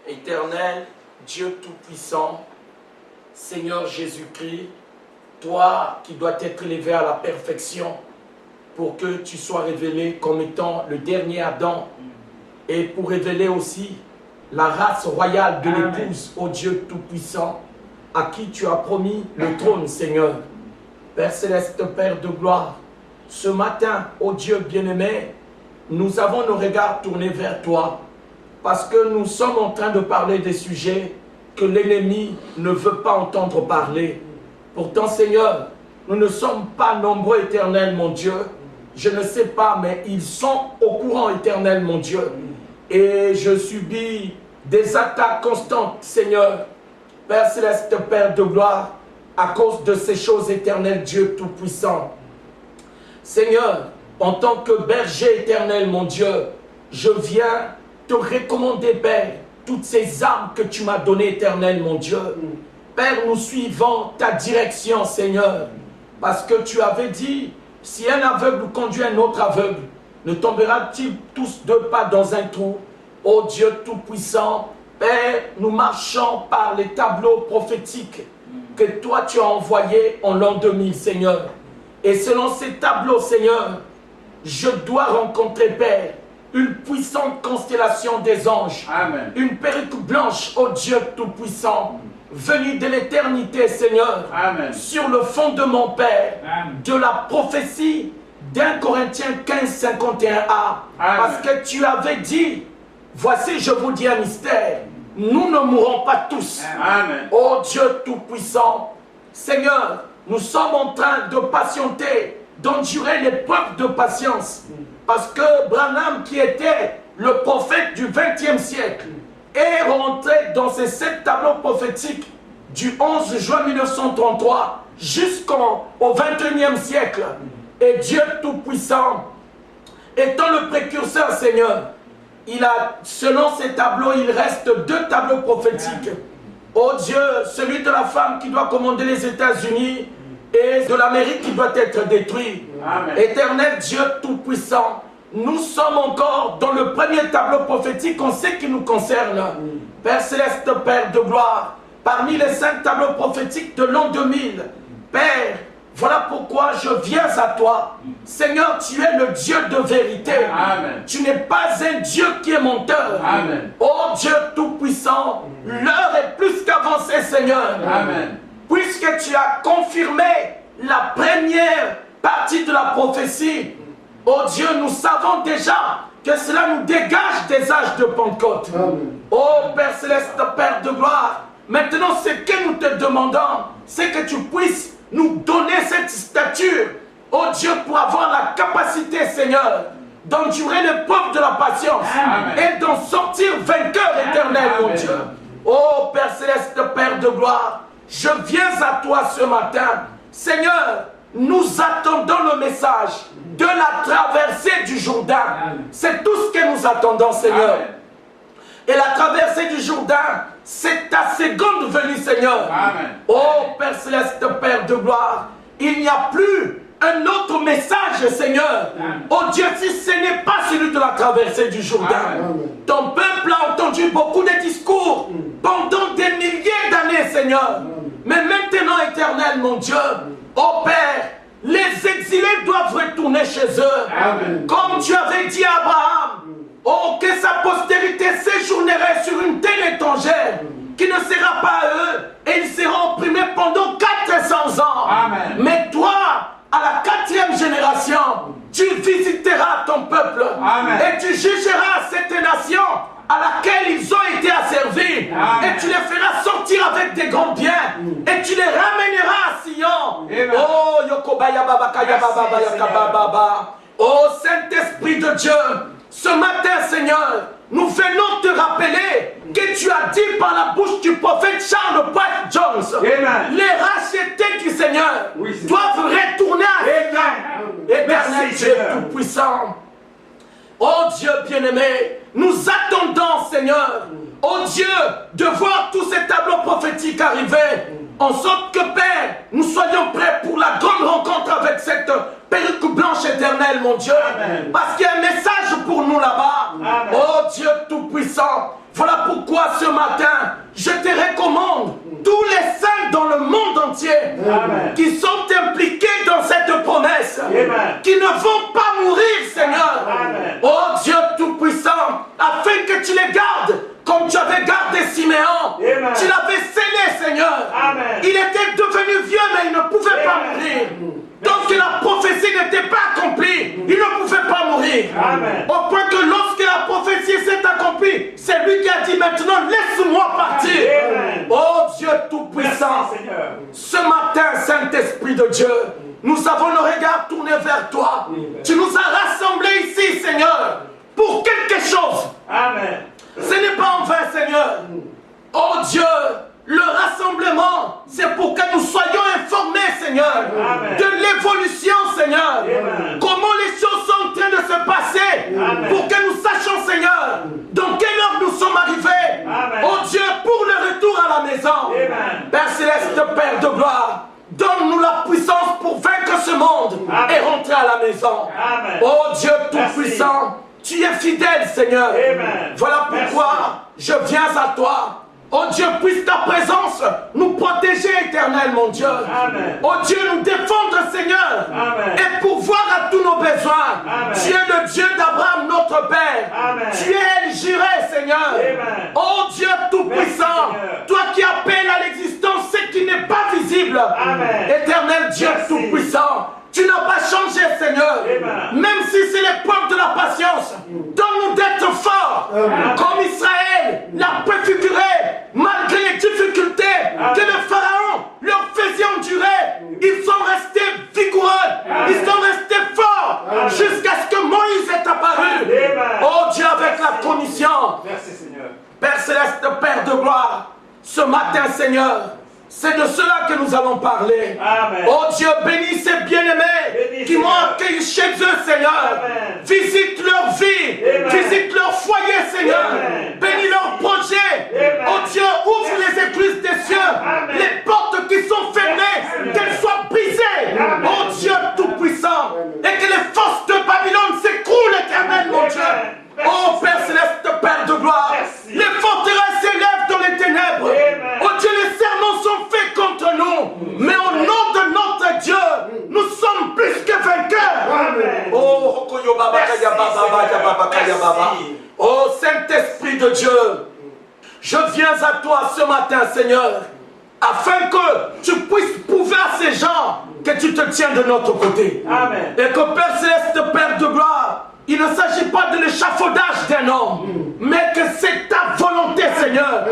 Éternel, Dieu Tout-Puissant, Seigneur Jésus-Christ, toi qui dois être élevé à la perfection pour que tu sois révélé comme étant le dernier Adam et pour révéler aussi la race royale de l'épouse, ô Dieu Tout-Puissant, à qui tu as promis le trône, Seigneur. Père Céleste, Père de gloire, ce matin, ô Dieu bien-aimé, nous avons nos regards tournés vers toi parce que nous sommes en train de parler des sujets que l'ennemi ne veut pas entendre parler. Pourtant, Seigneur, nous ne sommes pas nombreux, Éternel, mon Dieu. Je ne sais pas, mais ils sont au courant, Éternel, mon Dieu. Et je subis des attaques constantes, Seigneur, Père Céleste, Père de gloire, à cause de ces choses, Éternel, Dieu Tout-Puissant. Seigneur, en tant que berger éternel, mon Dieu, je viens te recommander, Père, toutes ces armes que tu m'as données, Éternel, mon Dieu. Père, nous suivons ta direction, Seigneur, parce que tu avais dit, si un aveugle conduit un autre aveugle, ne tombera-t-il tous deux pas dans un trou? Ô Dieu Tout-Puissant, Père, nous marchons par les tableaux prophétiques que toi tu as envoyés en l'an 2000, Seigneur. Et selon ces tableaux, Seigneur, je dois rencontrer, Père, une puissante constellation des anges. Amen. Une perruque blanche, ô Dieu Tout-Puissant, venue de l'éternité, Seigneur. Amen. Sur le fondement, Père, amen, de la prophétie d'1 Corinthiens 15, 51a. Parce que tu avais dit, voici, je vous dis un mystère, nous ne mourrons pas tous. Amen. Ô Dieu Tout-Puissant, Seigneur, nous sommes en train de patienter, d'endurer l'épreuve de patience. Parce que Branham, qui était le prophète du XXe siècle, est rentré dans ces 7 tableaux prophétiques du 11 juin 1933 jusqu'au XXIe siècle. Et Dieu Tout-Puissant, étant le précurseur, Seigneur, il a, selon ces tableaux, il reste 2 tableaux prophétiques. Oh Dieu, celui de la femme qui doit commander les États-Unis et de l'Amérique qui doit être détruit. Amen. Éternel Dieu Tout-Puissant, nous sommes encore dans le premier tableau prophétique en ce qui nous concerne. Père Céleste, Père de gloire, parmi les 5 tableaux prophétiques de l'an 2000, Père, voilà pourquoi je viens à toi. Seigneur, tu es le Dieu de vérité. Amen. Tu n'es pas un Dieu qui est menteur. Amen. Oh Dieu Tout-Puissant, l'heure est plus qu'avancée, Seigneur. Amen. Puisque tu as confirmé la première partie de la prophétie, oh Dieu, nous savons déjà que cela nous dégage des âges de Pentecôte. Amen. Oh Père Céleste, Père de gloire, maintenant ce que nous te demandons, c'est que tu puisses nous donner cette stature, oh Dieu, pour avoir la capacité, Seigneur, d'endurer l'épreuve de la patience. Amen. Et d'en sortir vainqueur éternel, mon Dieu. Oh Père Céleste, Père de gloire, je viens à toi ce matin. Seigneur, nous attendons le message de la traversée du Jourdain. C'est tout ce que nous attendons, Seigneur. Amen. Et la traversée du Jourdain, c'est ta seconde venue, Seigneur. Amen. Oh Père Céleste, Père de gloire, il n'y a plus un autre message, Seigneur. Amen. Oh Dieu, si ce n'est pas celui de la traversée du Jourdain. Amen. Ton peuple a entendu beaucoup de discours pendant des milliers d'années, Seigneur. Amen. Mais maintenant, éternel, mon Dieu, oh Père, les exilés doivent retourner chez eux. Amen. Comme tu avais dit à Abraham, oh, que sa postérité séjournerait sur une terre étrangère qui ne sera pas à eux et ils seront opprimés pendant 400 ans. Amen. Mais toi, à la 4e génération, tu visiteras ton peuple. Amen. Et tu jugeras cette nation à laquelle ils ont été asservis. Amen. Et tu les feras sortir avec des grands biens. Et tu les ramèneras à Sion. Amen. Oh, Yokobaya Babakaya Baba Yakababa. Oh, Saint-Esprit de Dieu, ce matin, Seigneur, nous venons te rappeler que tu as dit par la bouche du prophète Charles Boyd Jones, amen, les rachetés du Seigneur, oui, doivent retourner à Sion. Éternel Dieu Tout-Puissant, oh Dieu bien-aimé, nous attendons, Seigneur, oh Dieu, de voir tous ces tableaux prophétiques arriver, en sorte que, Père, nous soyons prêts pour la grande rencontre avec cette perruque blanche éternelle, mon Dieu. Amen. Parce qu'il y a un message pour nous là-bas. Oh Dieu Tout-Puissant, Voilà pourquoi ce matin, je te recommande tous les saints dans le monde entier qui sont impliqués dans cette promesse, qui ne vont pas mourir, Seigneur. Oh Dieu Tout-Puissant, afin que tu les gardes comme tu avais gardé Siméon. Tu l'avais scellé, Seigneur. Il était devenu vieux, mais il ne pouvait pas mourir. Donc la prophétie n'était pas accomplie, il ne pouvait pas mourir. Au point que lorsque la prophétie s'est accomplie, c'est lui qui a dit maintenant laisse-moi partir. Oh Dieu Tout-Puissant, ce matin, Saint-Esprit de Dieu, nous avons le regard tourné vers toi. Tu nous as rassemblés ici, Seigneur, pour quelque chose. Ce n'est pas en vain, Seigneur. Oh Dieu, le rassemblement, c'est pour que nous soyons informés, Seigneur, de l'évolution, Seigneur. Comment les choses sont en train de se passer, pour que nous sachions, Seigneur, dans quelle heure nous sommes arrivés. Oh Dieu, pour le retour à la maison. Père Céleste, Père de gloire, donne-nous la puissance pour vaincre ce monde et rentrer à la maison. Oh Dieu Tout-Puissant, tu es fidèle, Seigneur. Voilà pourquoi je viens à toi. Oh Dieu, puisse ta présence nous protéger, éternel, mon Dieu. Oh Dieu, nous défendre, Seigneur, et pourvoir à tous nos besoins. Tu es le Dieu d'Abraham, notre Père. Tu es El Jireh, Seigneur. Oh Dieu Tout-Puissant, toi qui appelles à l'existence ce qui n'est pas visible. Éternel Dieu Tout-Puissant, tu n'as pas changé, Seigneur. Même si c'est l'épreuve de la patience, donne-nous d'être forts, comme Israël l'a préfiguré, malgré les difficultés que le Pharaon leur faisait endurer. Ils sont restés vigoureux, ils sont restés forts, jusqu'à ce que Moïse est apparu. Oh Dieu, avec la commission. Merci, Seigneur. Père Céleste, Père de gloire, ce matin, Seigneur, c'est de cela que nous allons parler. Oh Dieu, bénis ces bien-aimés qui m'ont accueilli chez eux, Seigneur. Visite leur vie, visite leur foyer, Seigneur. Bénis leurs projets. Oh Dieu, ouvre les écluses des cieux. Les portes qui sont fermées, qu'elles soient brisées. Oh Dieu Tout-Puissant. Et que les forces de Babylone s'écroulent, éternel, mon Dieu. Oh Père Céleste, Père de gloire, les forteresses s'élèvent dans les ténèbres. Oh Dieu, les serments sont faits contre nous. Mais au nom de notre Dieu, nous sommes plus que vainqueurs. Oh Saint-Esprit de Dieu, je viens à toi ce matin, Seigneur, afin que tu puisses prouver à ces gens que tu te tiens de notre côté. Et que Père Céleste, Père de gloire, il ne s'agit pas de l'échafaudage d'un homme, mais que c'est ta volonté, Seigneur.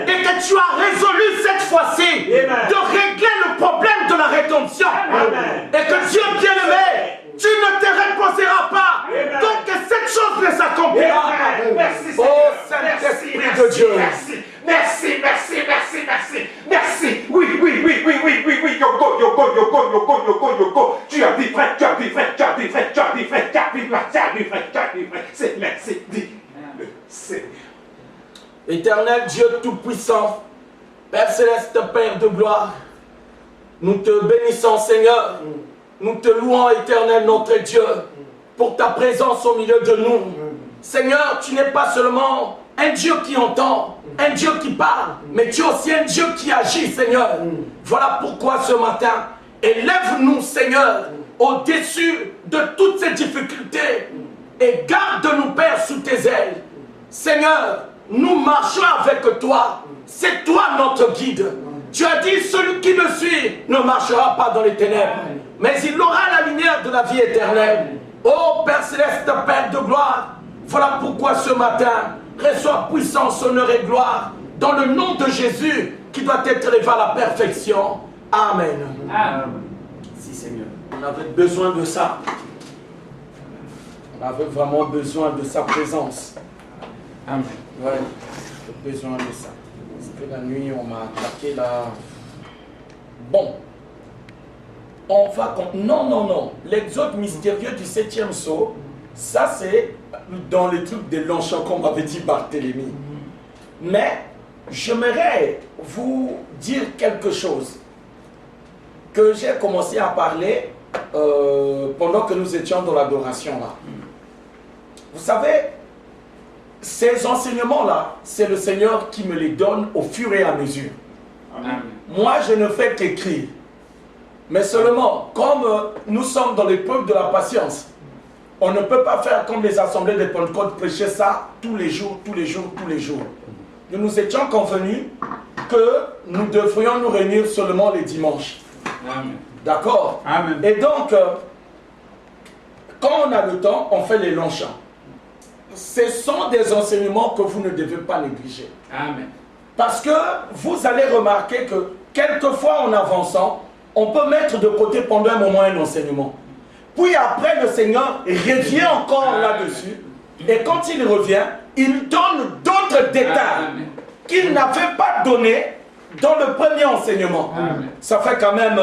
Et que tu as résolu cette fois-ci de régler le problème de la rédemption. Et que Dieu bien-aimé, tu ne te reposeras pas. Donc que cette chose ne s'accomplira pas. Merci, oh Saint-Esprit de Dieu. Merci. Oui. Yoko. Tu as dit vrai. C'est merci, dit le Seigneur. Éternel Dieu Tout-Puissant, Père Céleste, Père de gloire, nous te bénissons, Seigneur. Nous te louons, éternel notre Dieu, pour ta présence au milieu de nous. Seigneur, tu n'es pas seulement un Dieu qui entend, un Dieu qui parle, mais tu es aussi un Dieu qui agit, Seigneur. Voilà pourquoi ce matin, élève-nous, Seigneur, au-dessus de toutes ces difficultés et garde-nous, Père, sous tes ailes. Seigneur, nous marchons avec toi. C'est toi notre guide. Tu as dit, celui qui me suit ne marchera pas dans les ténèbres, mais il aura la lumière de la vie éternelle. Ô Père Céleste, Père de gloire, voilà pourquoi ce matin, reçois puissance, honneur et gloire dans le nom de Jésus qui doit être élevé à la perfection. Amen. Si, Seigneur. On avait besoin de ça. On avait vraiment besoin de sa présence. Amen. Ouais, j'ai besoin de ça. Parce que la nuit, on m'a attaqué là. Bon. On va... Non. L'exode mystérieux du 7e sceau, ça c'est dans les trucs de Longchamp qu'on m'avait dit Barthélemy. Mais j'aimerais vous dire quelque chose que j'ai commencé à parler pendant que nous étions dans l'adoration là. Vous savez, ces enseignements-là, c'est le Seigneur qui me les donne au fur et à mesure. Amen. Moi, je ne fais qu'écrire. Mais seulement, comme nous sommes dans l'épreuve de la patience, on ne peut pas faire comme les assemblées de Pentecôte, prêcher ça tous les jours, tous les jours, tous les jours. Nous nous étions convenus que nous devrions nous réunir seulement les dimanches. D'accord? Amen. Et donc, quand on a le temps, on fait les longs chants. Ce sont des enseignements que vous ne devez pas négliger. Amen. Parce que vous allez remarquer que quelquefois en avançant, on peut mettre de côté pendant un moment un enseignement. Puis après, le Seigneur revient encore là-dessus. Et quand il revient, il donne d'autres détails qu'il n'avait pas donnés dans le premier enseignement. Amen. Ça fait quand même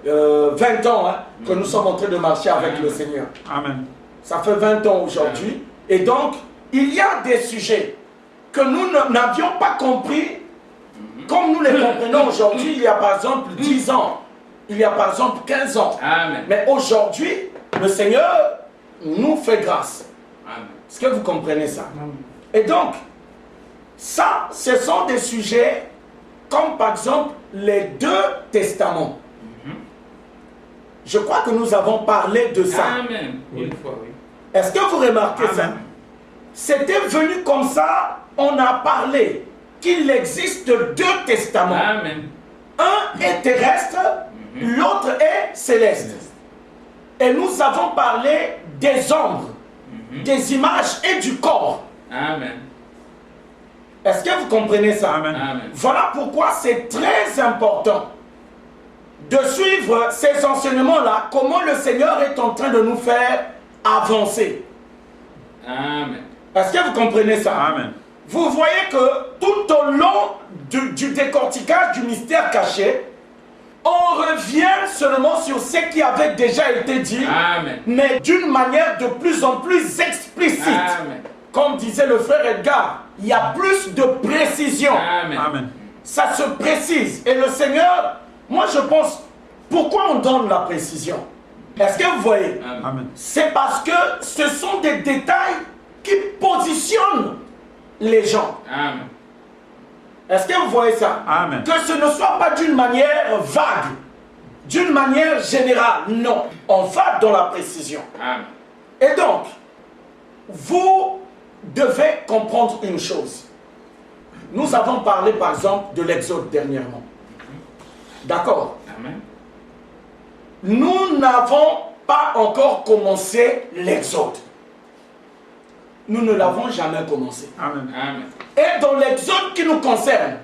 20 ans que nous sommes en train de marcher avec le Seigneur. Amen. Ça fait 20 ans aujourd'hui. Et donc, il y a des sujets que nous n'avions pas compris comme nous les comprenons aujourd'hui, il y a par exemple 10 ans, il y a par exemple 15 ans. Amen. Mais aujourd'hui, le Seigneur nous fait grâce. Amen. Est-ce que vous comprenez ça? Et donc, ça, ce sont des sujets comme par exemple les 2 testaments. Je crois que nous avons parlé de ça. Amen. Une fois, oui. Est-ce que vous remarquez ça? Amen. C'était venu comme ça, on a parlé qu'il existe 2 testaments. Amen. Un est terrestre, l'autre est céleste. Et nous avons parlé des ombres, des images et du corps. Amen. Est-ce que vous comprenez ça? Amen. Amen. Voilà pourquoi c'est très important de suivre ces enseignements-là, comment le Seigneur est en train de nous faire avancer. Amen. Est-ce que vous comprenez ça? Amen. Vous voyez que tout au long du décortiquage du mystère caché, on revient seulement sur ce qui avait déjà été dit, Amen. mais d'une manière de plus en plus explicite. Amen. Comme disait le frère Edgar, il y a plus de précision. Amen. Amen. Ça se précise. Et le Seigneur, moi je pense, pourquoi on donne la précision? Est-ce que vous voyez? Amen. C'est parce que ce sont des détails qui positionnent les gens. Amen. Est-ce que vous voyez ça? Amen. Que ce ne soit pas d'une manière vague, d'une manière générale. Non, on va dans la précision. Amen. Et donc, vous devez comprendre une chose. Nous avons parlé par exemple de l'Exode dernièrement. D'accord? Amen. Nous n'avons pas encore commencé l'Exode. Nous ne l'avons jamais commencé. Amen. Amen. Et dans l'exode qui nous concerne,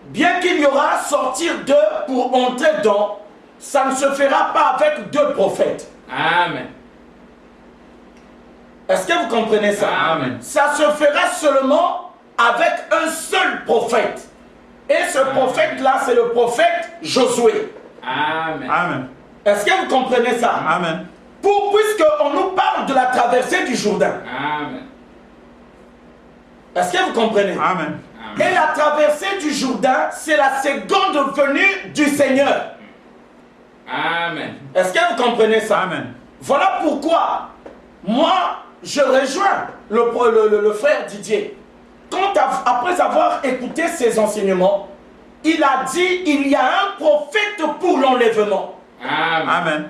bien qu'il y aura sortir d'eux pour entrer dans, ça ne se fera pas avec 2 prophètes. Amen. Est-ce que vous comprenez ça? Amen. Ça se fera seulement avec un seul prophète. Et ce prophète-là, c'est le prophète Josué. Amen. Amen. Est-ce que vous comprenez ça? Amen. Puisqu'on nous parle de la traversée du Jourdain. Amen. Est-ce que vous comprenez? Amen. Et la traversée du Jourdain, c'est la seconde venue du Seigneur. Amen. Est-ce que vous comprenez ça? Amen. Voilà pourquoi, moi, je rejoins le frère Didier. Après avoir écouté ses enseignements, il a dit, il y a un prophète pour l'enlèvement. Amen. Amen.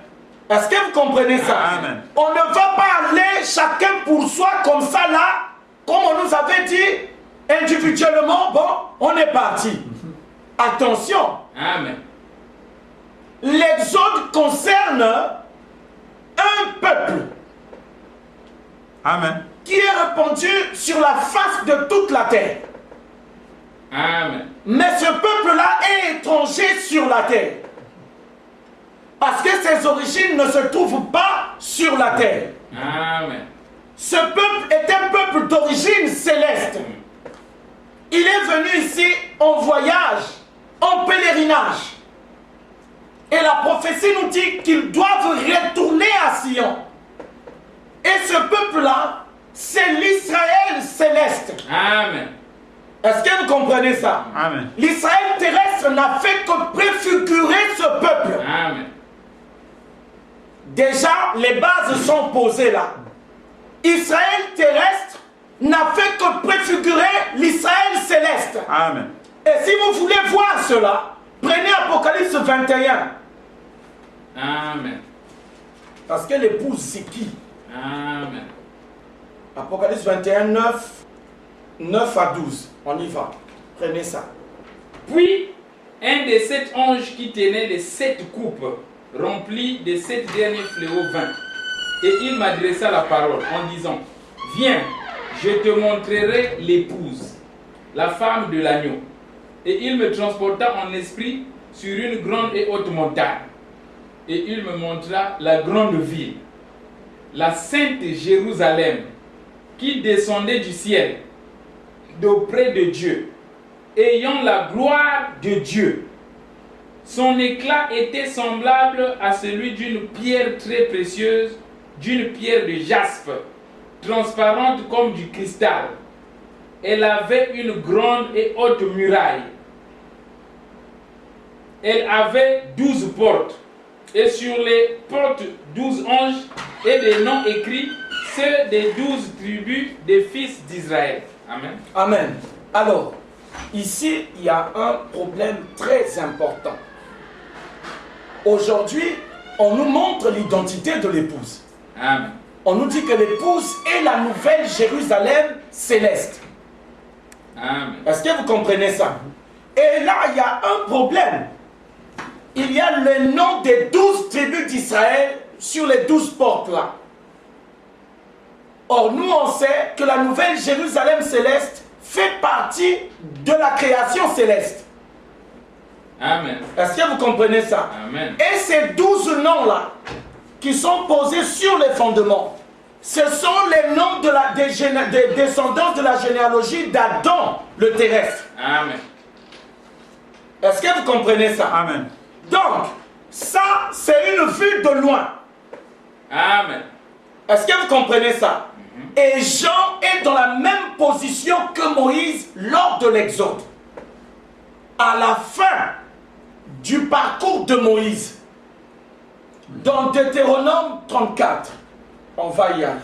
Est-ce que vous comprenez ça? Amen. On ne va pas aller chacun pour soi comme ça là, comme on nous avait dit, individuellement, bon, on est parti. Attention, Amen. l'exode concerne un peuple Amen. qui est répandu sur la face de toute la terre. Amen. Mais ce peuple-là est étranger sur la terre. Parce que ses origines ne se trouvent pas sur la terre. Amen. Ce peuple est un peuple d'origine céleste. Il est venu ici en voyage, en pèlerinage. Et la prophétie nous dit qu'ils doivent retourner à Sion. Et ce peuple-là, c'est l'Israël céleste. Amen. Est-ce que vous comprenez ça? Amen. L'Israël terrestre n'a fait que préfigurer ce peuple. Amen. Déjà, les bases sont posées là. Israël terrestre n'a fait que préfigurer l'Israël céleste. Amen. Et si vous voulez voir cela, prenez Apocalypse 21. Amen. Parce que l'épouse, c'est qui? Amen. Apocalypse 21, 9 à 12. On y va. Prenez ça. Puis, un des 7 anges qui tenait les 7 coupes remplies des 7 derniers fléaux vint. Et il m'adressa la parole en disant, viens, je te montrerai l'épouse, la femme de l'agneau. Et il me transporta en esprit sur une grande et haute montagne. Et il me montra la grande ville, la sainte Jérusalem, qui descendait du ciel, d'auprès de Dieu, ayant la gloire de Dieu. Son éclat était semblable à celui d'une pierre très précieuse, d'une pierre de jaspe, transparente comme du cristal. Elle avait une grande et haute muraille. Elle avait 12 portes, et sur les portes 12 anges et des noms écrits, ceux des 12 tribus des fils d'Israël. Amen. Amen. Alors, ici, il y a un problème très important. Aujourd'hui, on nous montre l'identité de l'épouse. Amen. On nous dit que l'épouse est la nouvelle Jérusalem céleste. Amen. Est-ce que vous comprenez ça? Et là, il y a un problème. Il y a le nom des 12 tribus d'Israël sur les 12 portes là. Or, nous, on sait que la nouvelle Jérusalem céleste fait partie de la création céleste. Amen. Est-ce que vous comprenez ça? Amen. Et ces 12 noms-là, qui sont posés sur les fondements, ce sont les noms des descendants de la généalogie d'Adam, le terrestre. Amen. Est-ce que vous comprenez ça? Amen. Donc, ça, c'est une vue de loin. Amen. Est-ce que vous comprenez ça? Et Jean est dans la même position que Moïse lors de l'Exode. À la fin du parcours de Moïse, dans Deutéronome 34, on va y aller.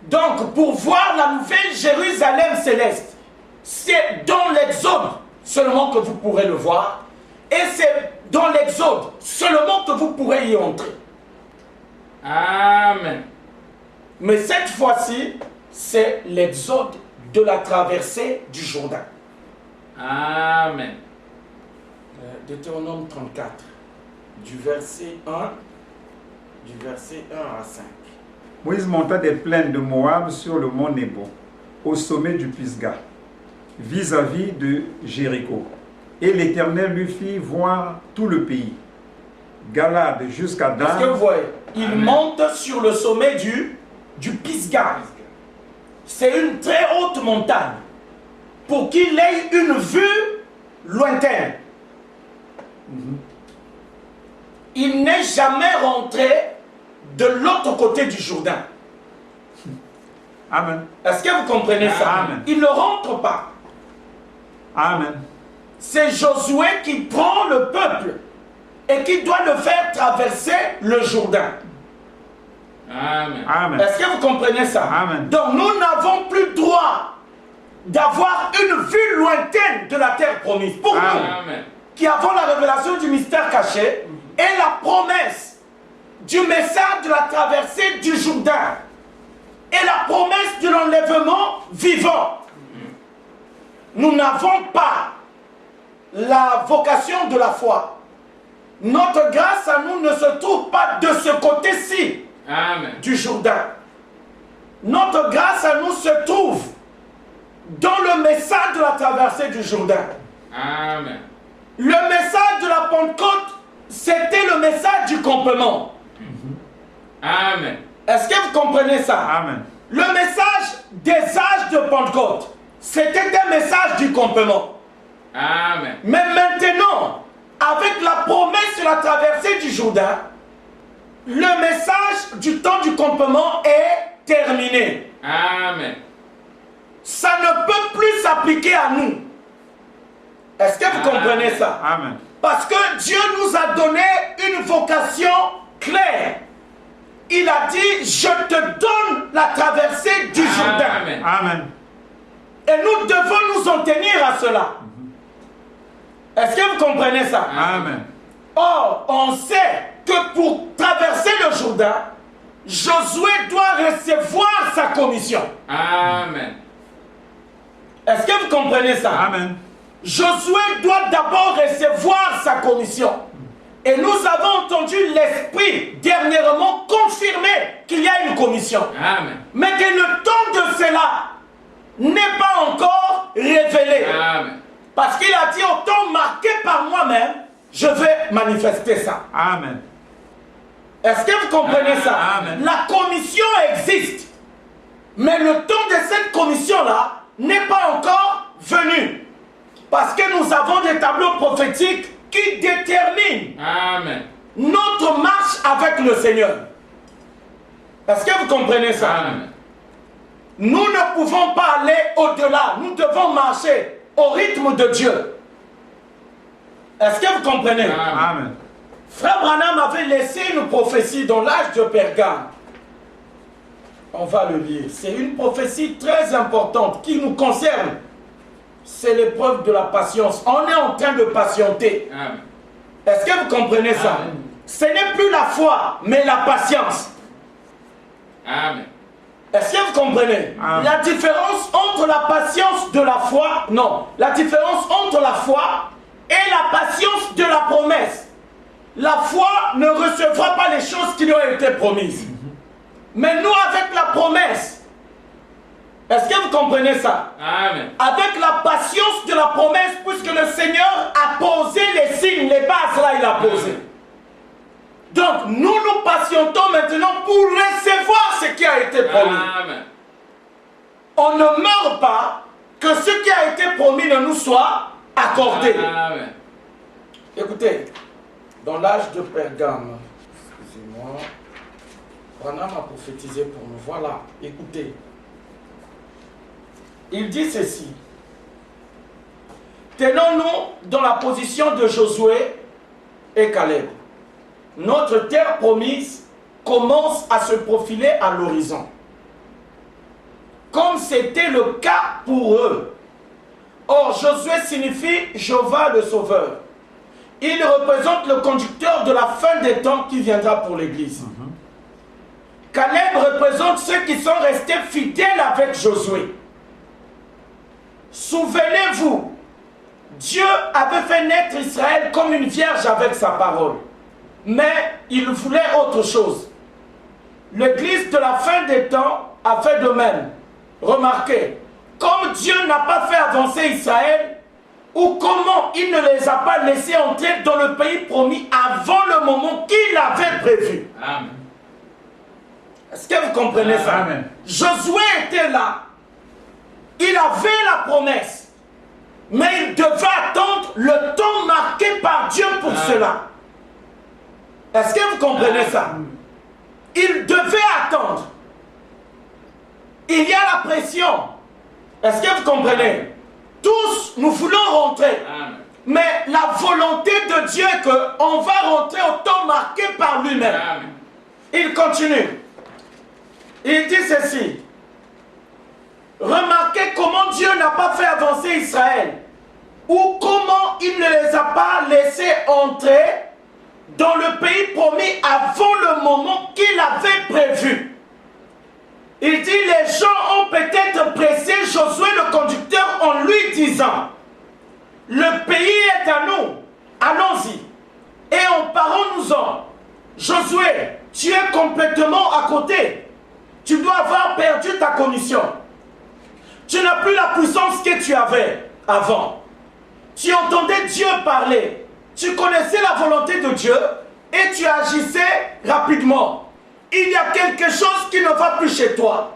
Donc, pour voir la nouvelle Jérusalem céleste, c'est dans l'Exode seulement que vous pourrez le voir. Et c'est dans l'Exode seulement que vous pourrez y entrer. Amen. Mais cette fois-ci, c'est l'Exode de la traversée du Jourdain. Amen. Deutéronome 34, du verset 1 à 5. Moïse monta des plaines de Moab sur le mont Nebo, au sommet du Pisga, vis-à-vis de Jéricho. Et l'Éternel lui fit voir tout le pays, Galade jusqu'à Dan. Est-ce que vous voyez? Il Amen. monte sur le sommet du Pisga. C'est une très haute montagne pour qu'il ait une vue lointaine. Il n'est jamais rentré de l'autre côté du Jourdain. Amen. Est-ce que vous comprenez ça? Amen. Il ne rentre pas. Amen. C'est Josué qui prend le peuple et qui doit le faire traverser le Jourdain. Amen. Amen. Est-ce que vous comprenez ça? Amen. Donc nous n'avons plus droit d'avoir une vue lointaine de la terre promise. Pour nous, Amen. qui avons la révélation du mystère caché et la promesse du message de la traversée du Jourdain et la promesse de l'enlèvement vivant. Nous n'avons pas la vocation de la foi. Notre grâce à nous ne se trouve pas de ce côté-ci Amen. du Jourdain. Notre grâce à nous se trouve dans le message de la traversée du Jourdain. Amen. Le message de la Pentecôte, c'était le message du campement. Amen. Est-ce que vous comprenez ça? Amen. Le message des âges de Pentecôte, c'était un message du campement. Amen. Mais maintenant, avec la promesse de la traversée du Jourdain, le message du temps du campement est terminé. Amen. Ça ne peut plus s'appliquer à nous. Est-ce que vous comprenez ça? Amen. Parce que Dieu nous a donné une vocation claire. il a dit, je te donne la traversée du Jourdain. Amen. Amen. Et nous devons nous en tenir à cela. Est-ce que vous comprenez ça? Amen. Or, on sait que pour traverser le Jourdain, Josué doit recevoir sa commission. Amen. Est-ce que vous comprenez ça? Amen. Josué doit d'abord recevoir sa commission. Et nous avons entendu l'Esprit dernièrement confirmer qu'il y a une commission. Amen. Mais que le temps de cela n'est pas encore révélé. Amen. Parce qu'il a dit au temps marqué par moi-même, je vais manifester ça. Amen. Est-ce que vous comprenez ça? Amen. La commission existe. Mais le temps de cette commission-là n'est pas encore venu. Parce que nous avons des tableaux prophétiques qui déterminent Amen. notre marche avec le Seigneur. Est-ce que vous comprenez ça? Amen. Nous ne pouvons pas aller au-delà. Nous devons marcher au rythme de Dieu. Est-ce que vous comprenez? Amen. Frère Branham avait laissé une prophétie dans l'âge de Pergame. On va le lire. C'est une prophétie très importante qui nous concerne. C'est l'épreuve de la patience. On est en train de patienter. Amen. Est-ce que vous comprenez ça? Amen. Ce n'est plus la foi, mais la patience. Amen. Est-ce que vous comprenez? Amen. La différence entre la patience de la foi, non. La différence entre la foi et la patience de la promesse. La foi ne recevra pas les choses qui lui ont été promises. Mais nous, avec la promesse, est-ce que vous comprenez ça? Amen. Avec la patience de la promesse, puisque le Seigneur a posé les signes, les bases là, il a posé. Donc, nous nous patientons maintenant pour recevoir ce qui a été promis. Amen. On ne meurt pas que ce qui a été promis ne nous soit accordé. Amen. Écoutez, dans l'âge de Pergame, excusez-moi, Branham a prophétisé pour nous. Voilà, écoutez. Il dit ceci. Tenons-nous dans la position de Josué et Caleb. Notre terre promise commence à se profiler à l'horizon. Comme c'était le cas pour eux. Or, Josué signifie Jéhovah le Sauveur. Il représente le conducteur de la fin des temps qui viendra pour l'Église. Caleb représente ceux qui sont restés fidèles avec Josué. Souvenez-vous, Dieu avait fait naître Israël comme une vierge avec sa parole. Mais il voulait autre chose. L'Église de la fin des temps a fait de même. Remarquez, comme Dieu n'a pas fait avancer Israël, ou comment il ne les a pas laissés entrer dans le pays promis avant le moment qu'il avait prévu. Amen. Est-ce que vous comprenez ça? Amen. Josué était là. Il avait la promesse. Mais il devait attendre le temps marqué par Dieu pour cela. Est-ce que vous comprenez ça? Il devait attendre. Il y a la pression. Est-ce que vous comprenez? Tous, nous voulons rentrer. Amen. Mais la volonté de Dieu est qu'on va rentrer au temps marqué par lui-même. Amen. Il continue. Il dit ceci. Remarquez comment Dieu n'a pas fait avancer Israël. Ou comment il ne les a pas laissés entrer dans le pays promis avant le moment qu'il avait prévu. Il dit, les gens ont peut-être pressé Josué le conducteur en lui disant, le pays est à nous, allons-y. Et en parlons-nous-en. Josué, tu es complètement à côté. Tu dois avoir perdu ta commission. Tu n'as plus la puissance que tu avais avant. Tu entendais Dieu parler. Tu connaissais la volonté de Dieu et tu agissais rapidement. Il y a quelque chose qui ne va plus chez toi.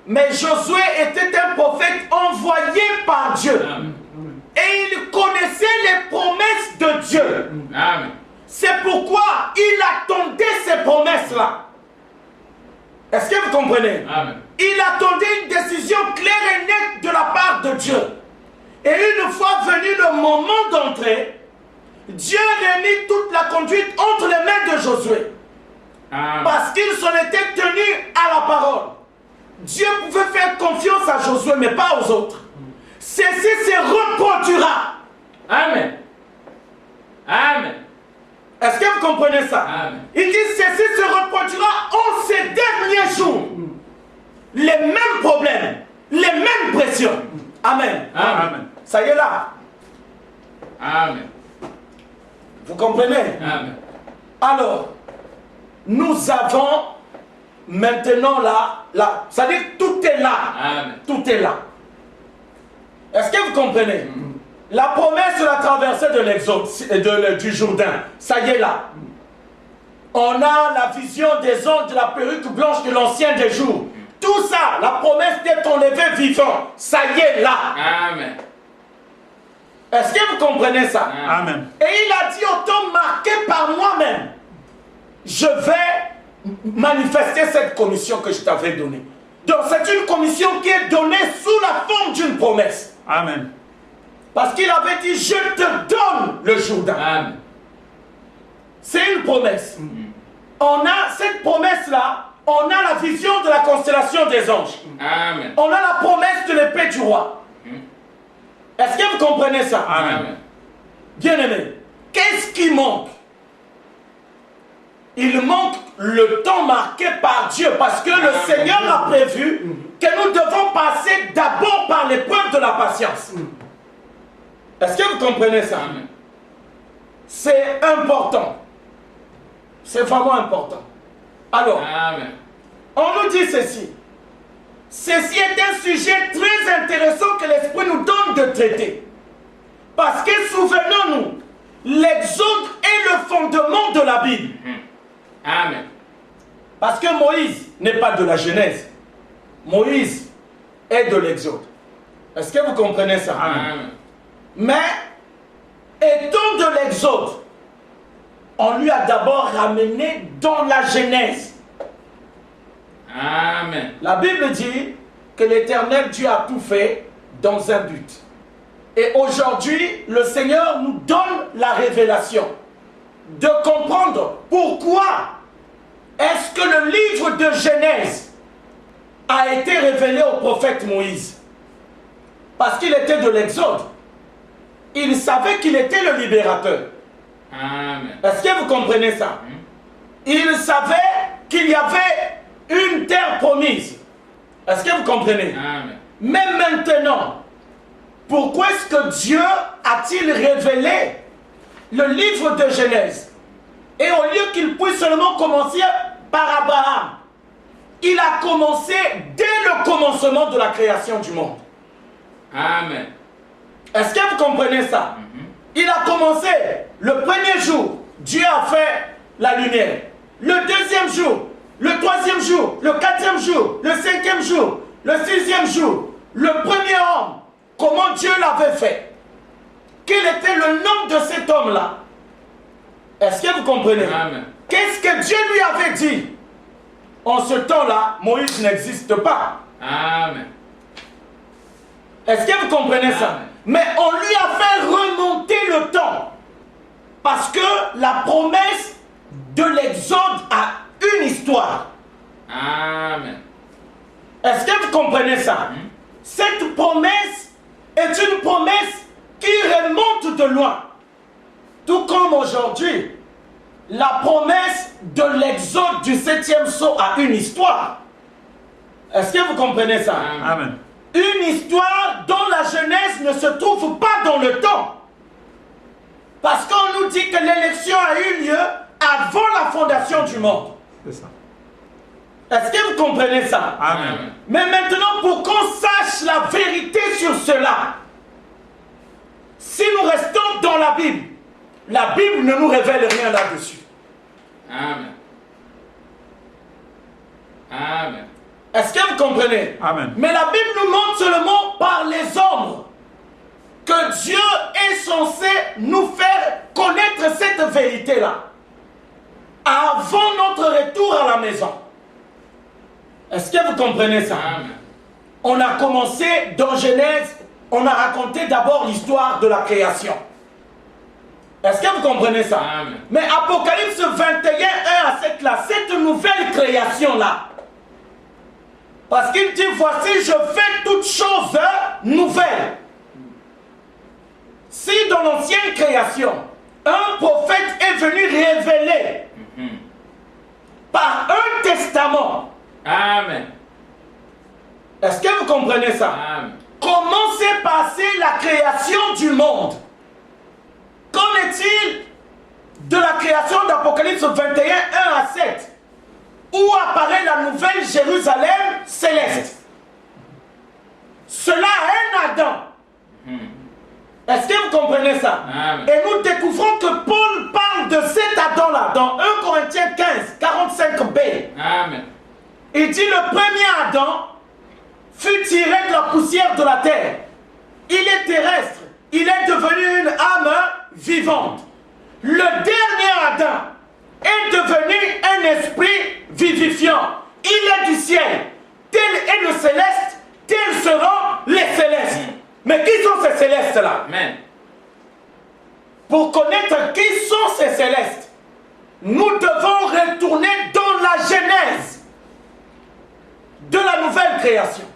Mais Josué était un prophète envoyé par Dieu. Amen. Et il connaissait les promesses de Dieu. Amen. C'est pourquoi il attendait ces promesses-là. Est-ce que vous comprenez? Amen. Il attendait une décision claire et nette de la part de Dieu. Et une fois venu le moment d'entrer, Dieu remit toute la conduite entre les mains de Josué. Amen. Parce qu'ils s'en étaient tenus à la parole. Dieu pouvait faire confiance à Josué, mais pas aux autres. Ceci se reproduira. Amen. Amen. Est-ce que vous comprenez ça? Amen. Il dit ceci se reproduira en ces derniers jours. Les mêmes problèmes, les mêmes pressions. Amen. Amen. Ça y est là. Amen. Vous comprenez? Amen. Alors, nous avons maintenant là, c'est-à-dire tout est là. Amen. Tout est là. Est-ce que vous comprenez? La promesse de la traversée de l'Exode, du Jourdain, ça y est là. On a la vision des anges de la perruque blanche de l'ancien des jours. Tout ça, la promesse d'être enlevé vivant, ça y est là. Amen. Est-ce que vous comprenez ça? Amen. Et il a dit au temps marqué par moi-même, je vais manifester cette commission que je t'avais donnée. Donc c'est une commission qui est donnée sous la forme d'une promesse. Amen. Parce qu'il avait dit, je te donne le Jourdain. Amen. C'est une promesse. On a cette promesse-là, on a la vision de la constellation des anges. Amen. On a la promesse de l'épée du roi. Est-ce que vous comprenez ça? Amen. Bien-aimé, qu'est-ce qui manque? Il manque le temps marqué par Dieu parce que le Seigneur a prévu que nous devons passer d'abord par l'épreuve de la patience. Est-ce que vous comprenez ça? Amen. C'est important. C'est vraiment important. Alors, Amen. on nous dit ceci. Ceci est un sujet très intéressant que l'Esprit nous donne de traiter. Parce que souvenons-nous, l'Exode est le fondement de la Bible. Amen. Parce que Moïse n'est pas de la Genèse. Moïse est de l'Exode. Est-ce que vous comprenez ça? Amen. Mais, étant de l'Exode, on lui a d'abord ramené dans la Genèse. Amen. La Bible dit que l'Éternel Dieu a tout fait dans un but. Et aujourd'hui, le Seigneur nous donne la révélation de comprendre pourquoi est-ce que le livre de Genèse a été révélé au prophète Moïse. Parce qu'il était de l'Exode. Il savait qu'il était le libérateur. Amen. Est-ce que vous comprenez ça? Il savait qu'il y avait une terre promise. Est-ce que vous comprenez? Amen. Mais maintenant, pourquoi est-ce que Dieu a-t-il révélé le livre de Genèse? Et au lieu qu'il puisse seulement commencer par Abraham, il a commencé dès le commencement de la création du monde. Amen. Est-ce que vous comprenez ça? Il a commencé le premier jour, Dieu a fait la lumière. Le deuxième jour, le troisième jour, le quatrième jour, le cinquième jour, le sixième jour, le premier homme, comment Dieu l'avait fait? Quel était le nom de cet homme-là? Est-ce que vous comprenez? Amen. Qu'est-ce que Dieu lui avait dit? En ce temps-là, Moïse n'existe pas. Amen. Est-ce que vous comprenez ça? Amen. Mais on lui a fait remonter le temps. Parce que la promesse de l'Exode a une histoire. Amen. Est-ce que vous comprenez ça? Cette promesse est une promesse qui remonte de loin. Tout comme aujourd'hui, la promesse de l'Exode du 7e sceau a une histoire. Est-ce que vous comprenez ça? Amen. Une histoire dont la Genèse ne se trouve pas dans le temps. Parce qu'on nous dit que l'élection a eu lieu avant la fondation du monde. C'est ça. Est-ce que vous comprenez ça? Amen. Mais maintenant, pour qu'on sache la vérité sur cela, si nous restons dans la Bible ne nous révèle rien là-dessus. Amen. Amen. Est-ce que vous comprenez? Amen. Mais la Bible nous montre seulement par les ombres que Dieu est censé nous faire connaître cette vérité-là avant notre retour à la maison. Est-ce que vous comprenez ça? Amen. On a commencé dans Genèse, on a raconté d'abord l'histoire de la création. Est-ce que vous comprenez ça? Amen. Mais Apocalypse 21, 1 à 7 là, cette nouvelle création là, parce qu'il dit, voici, je fais toutes choses nouvelles. Si dans l'ancienne création, un prophète est venu révéler par un testament. Amen. Est-ce que vous comprenez ça? Amen. Comment s'est passée la création du monde? Qu'en est-il de la création d'Apocalypse 21, 1 à 7, où apparaît la nouvelle Jérusalem céleste? Cela a un Adam. Est-ce que vous comprenez ça? Amen. Et nous découvrons que Paul parle de cet Adam-là dans 1 Corinthiens 15, 45b. Amen. Il dit, le premier Adam fut tiré de la poussière de la terre. Il est terrestre. Il est devenu une âme vivante. Le dernier Adam est devenu un esprit vivifiant. Il est du ciel. Tel est le céleste, tels seront les célestes. Mais qui sont ces célestes-là? Amen. Pour connaître qui sont ces célestes, nous devons retourner dans la genèse de la nouvelle création.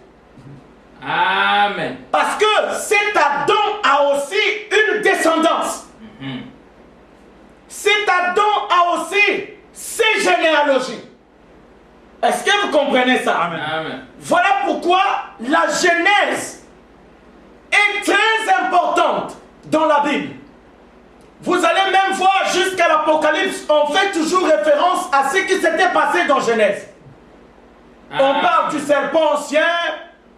Amen. Parce que cet Adam a aussi une descendance. Cet Adam a aussi ses généalogies. Est-ce que vous comprenez ça? Amen. Amen. Voilà pourquoi la genèse est très importante dans la Bible. Vous allez même voir jusqu'à l'Apocalypse, on fait toujours référence à ce qui s'était passé dans Genèse. On parle du serpent ancien,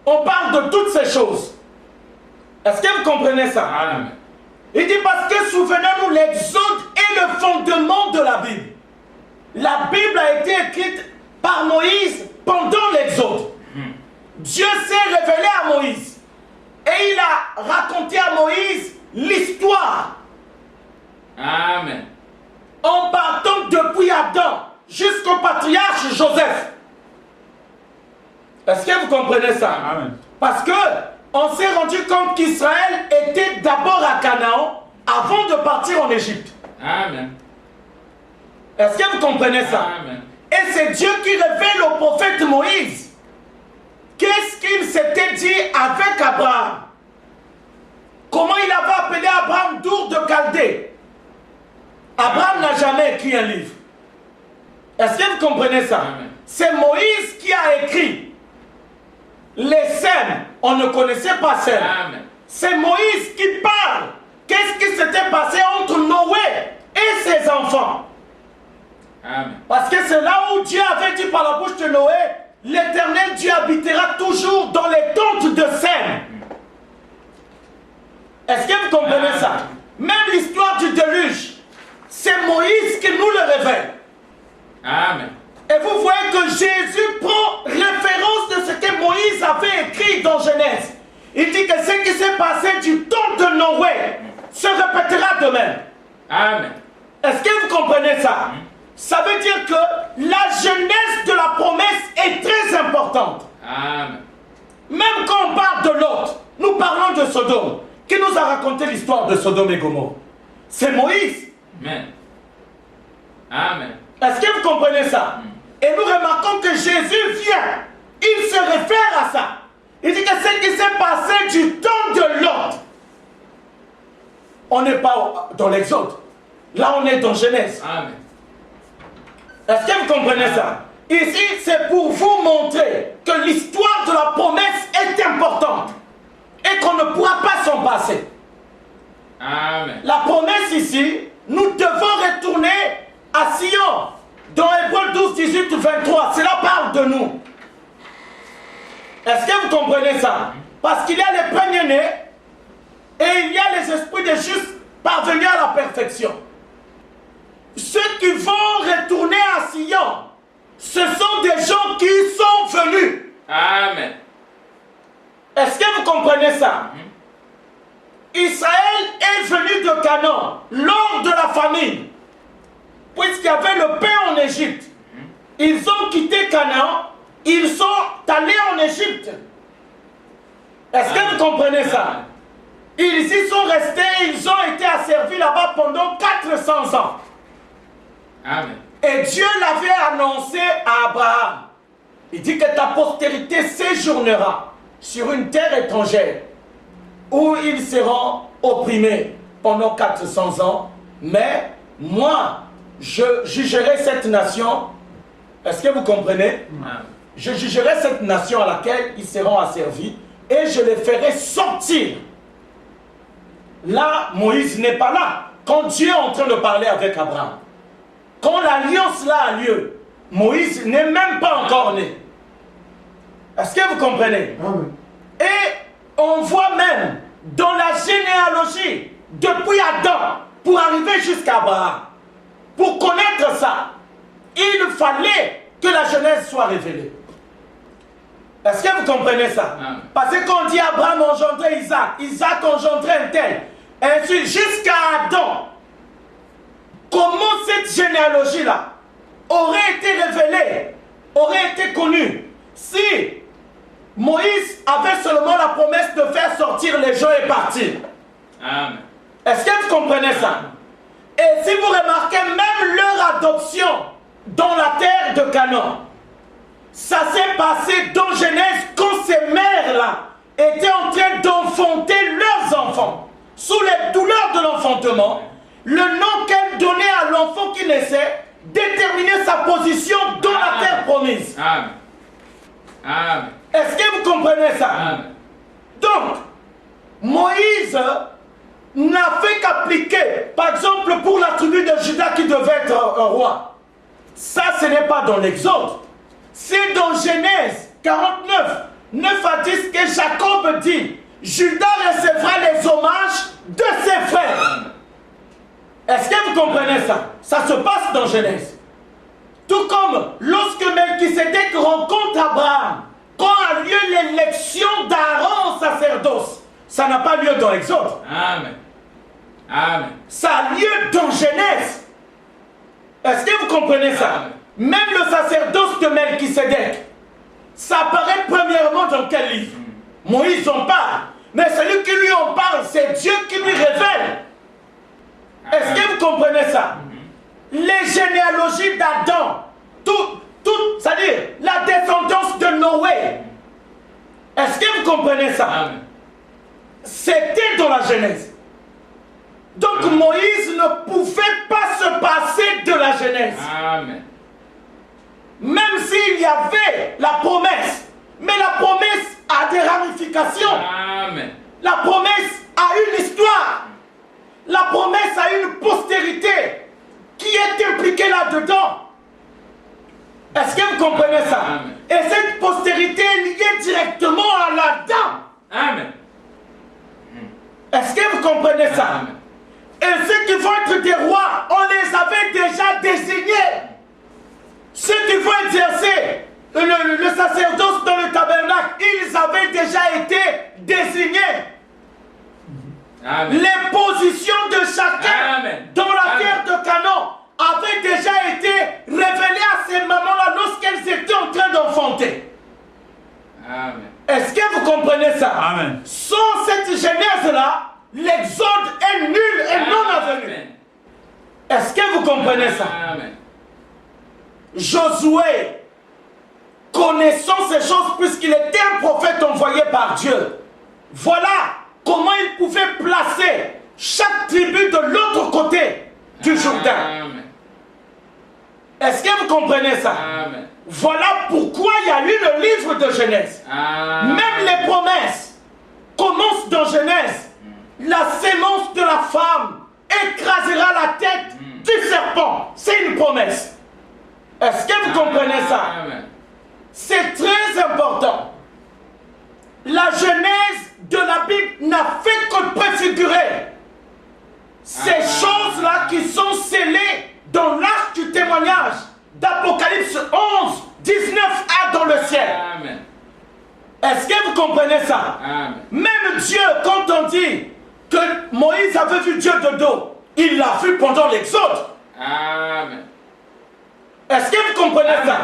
on parle de toutes ces choses. Est-ce que vous comprenez ça? Amen. Il dit parce que souvenez-nous, l'Exode est le fondement de la Bible. La Bible a été écrite par Moïse pendant l'Exode. Dieu s'est révélé à Moïse. Et il a raconté à Moïse l'histoire. Amen. En partant depuis Adam jusqu'au patriarche Joseph. Est-ce que vous comprenez ça? Amen. Parce que on s'est rendu compte qu'Israël était d'abord à Canaan avant de partir en Égypte. Amen. Est-ce que vous comprenez ça? Amen. Et c'est Dieu qui révèle au prophète Moïse qu'est-ce qu'il s'était dit avec Abraham. Comment il avait appelé Abraham d'Our de Chaldée. Abraham n'a jamais écrit un livre. Est-ce que vous comprenez ça? C'est Moïse qui a écrit les scènes. On ne connaissait pas Sem. C'est Moïse qui parle. Qu'est-ce qui s'était passé entre Noé et ses enfants? Amen. Parce que c'est là où Dieu avait dit par la bouche de Noé, l'Éternel Dieu habitera toujours dans les tentes de Sem. Est-ce que vous comprenez ça? Même l'histoire du déluge, c'est Moïse qui nous le révèle. Amen. Et vous voyez que Jésus prend référence de ce que Moïse avait écrit dans Genèse. Il dit que ce qui s'est passé du temps de Noé se répétera de même. Amen. Est-ce que vous comprenez ça? Ça veut dire que la genèse de la promesse est très importante. Amen. Même quand on parle de Lot, nous parlons de Sodome. Qui nous a raconté l'histoire de Sodome et Gomorrhe? C'est Moïse. Amen. Amen. Est-ce que vous comprenez ça? Et nous remarquons que Jésus vient. Il se réfère à ça. Il dit que ce qui s'est passé du temps de Lot. On n'est pas dans l'Exode. Là, on est dans Genèse. Amen. Est-ce que vous comprenez ça? Ici, c'est pour vous montrer que l'histoire de la promesse est importante. Et qu'on ne pourra pas s'en passer. Amen. La promesse ici, nous devons retourner à Sion. Dans Hébreux 12, 18, 23, cela parle de nous. Est-ce que vous comprenez ça? Parce qu'il y a les premiers-nés et il y a les esprits des justes parvenus à la perfection. Ceux qui vont retourner à Sion, ce sont des gens qui sont venus. Amen. Est-ce que vous comprenez ça? Israël est venu de Canaan lors de la famine. Puisqu'il y avait le pain en Égypte. Ils ont quitté Canaan. Ils sont allés en Égypte. Est-ce que vous comprenez ça? Ils y sont restés, ils ont été asservis là-bas pendant 400 ans. Amen. Et Dieu l'avait annoncé à Abraham. Il dit que ta postérité séjournera sur une terre étrangère où ils seront opprimés pendant 400 ans. Mais moi, je jugerai cette nation. Est-ce que vous comprenez? Je jugerai cette nation à laquelle ils seront asservis et je les ferai sortir. Là, Moïse n'est pas là. Quand Dieu est en train de parler avec Abraham, quand l'alliance là a lieu, Moïse n'est même pas encore né. Est-ce que vous comprenez? Amen. Et on voit même dans la généalogie, depuis Adam, pour arriver jusqu'à Abraham, pour connaître ça, il fallait que la Genèse soit révélée. Est-ce que vous comprenez ça? Parce que quand on dit Abraham engendrait Isaac, Isaac engendrait un tel, et ainsi jusqu'à Adam. Comment cette généalogie-là aurait été révélée, aurait été connue, si Moïse avait seulement la promesse de faire sortir les gens et partir? Amen. Est-ce que vous comprenez ça? Et si vous remarquez, même leur adoption dans la terre de Canaan, ça s'est passé dans Genèse quand ces mères-là étaient en train d'enfanter leurs enfants. Sous les douleurs de l'enfantement, le nom qu'elle donnait à l'enfant qui naissait déterminait sa position dans la terre promise. Amen. Amen. Est-ce que vous comprenez ça? Amen. Donc, Moïse n'a fait qu'appliquer, par exemple pour la tribu de Juda qui devait être un roi. Ça, ce n'est pas dans l'Exode. C'est dans Genèse 49, 9 à 10 que Jacob dit, Juda recevra les hommages de ses frères. Est-ce que vous comprenez ça? Ça se passe dans Genèse. Tout comme lorsque Melchisédek rencontre Abraham, quand a lieu l'élection d'Aaron au sacerdoce, ça n'a pas lieu dans l'Exode. Amen. Amen. Ça a lieu dans Genèse. Est-ce que vous comprenez ça? Amen. Même le sacerdoce de Melchisédek, ça apparaît premièrement dans quel livre? Moïse en parle. Mais celui qui lui en parle, c'est Dieu qui lui révèle. Est-ce que vous comprenez ça? Les généalogies d'Adam, c'est-à-dire la descendance de Noé. Est-ce que vous comprenez ça? Amen. C'était dans la Genèse. Donc Moïse ne pouvait pas se passer de la Genèse. Amen. Même s'il y avait la promesse. Mais la promesse a des ramifications. Amen. La promesse a une histoire. La promesse a une postérité qui est impliquée là-dedans. Est-ce que vous comprenez ça? Amen. Et cette postérité est liée directement à l'Adam. Amen. Est-ce que vous comprenez ça? Amen. Et ceux qui vont être des rois, on les avait déjà désignés. Ceux qui vont exercer le sacerdoce dans le tabernacle, ils avaient déjà été désignés. Amen. Les positions de chacun Amen. dans la Amen. terre de Canaan avaient déjà été révélées à ces mamans-là lorsqu'elles étaient en train d'enfanter. Amen. Est-ce que vous comprenez ça? Amen. Sans cette genèse-là, l'exode est nul et non avenu. Amen. Est-ce que vous comprenez ça? Amen. Josué, connaissant ces choses puisqu'il était un prophète envoyé par Dieu, voilà comment il pouvait placer chaque tribu de l'autre côté du Jourdain. Amen. Est-ce que vous comprenez ça? Amen. Voilà pourquoi il y a eu le livre de Genèse. Amen. Même les promesses commencent dans Genèse. La sémence de la femme écrasera la tête du serpent. C'est une promesse. Est-ce que vous comprenez ça? Amen. C'est très important. La Genèse de la Bible n'a fait que préfigurer ces choses-là qui sont scellées dans l'arche du témoignage d'Apocalypse 11, 19a dans le ciel. Amen. Est-ce que vous comprenez ça? Amen. Même Dieu, quand on dit que Moïse avait vu Dieu de dos, il l'a vu pendant l'Exode. Amen. Est-ce que vous comprenez ça?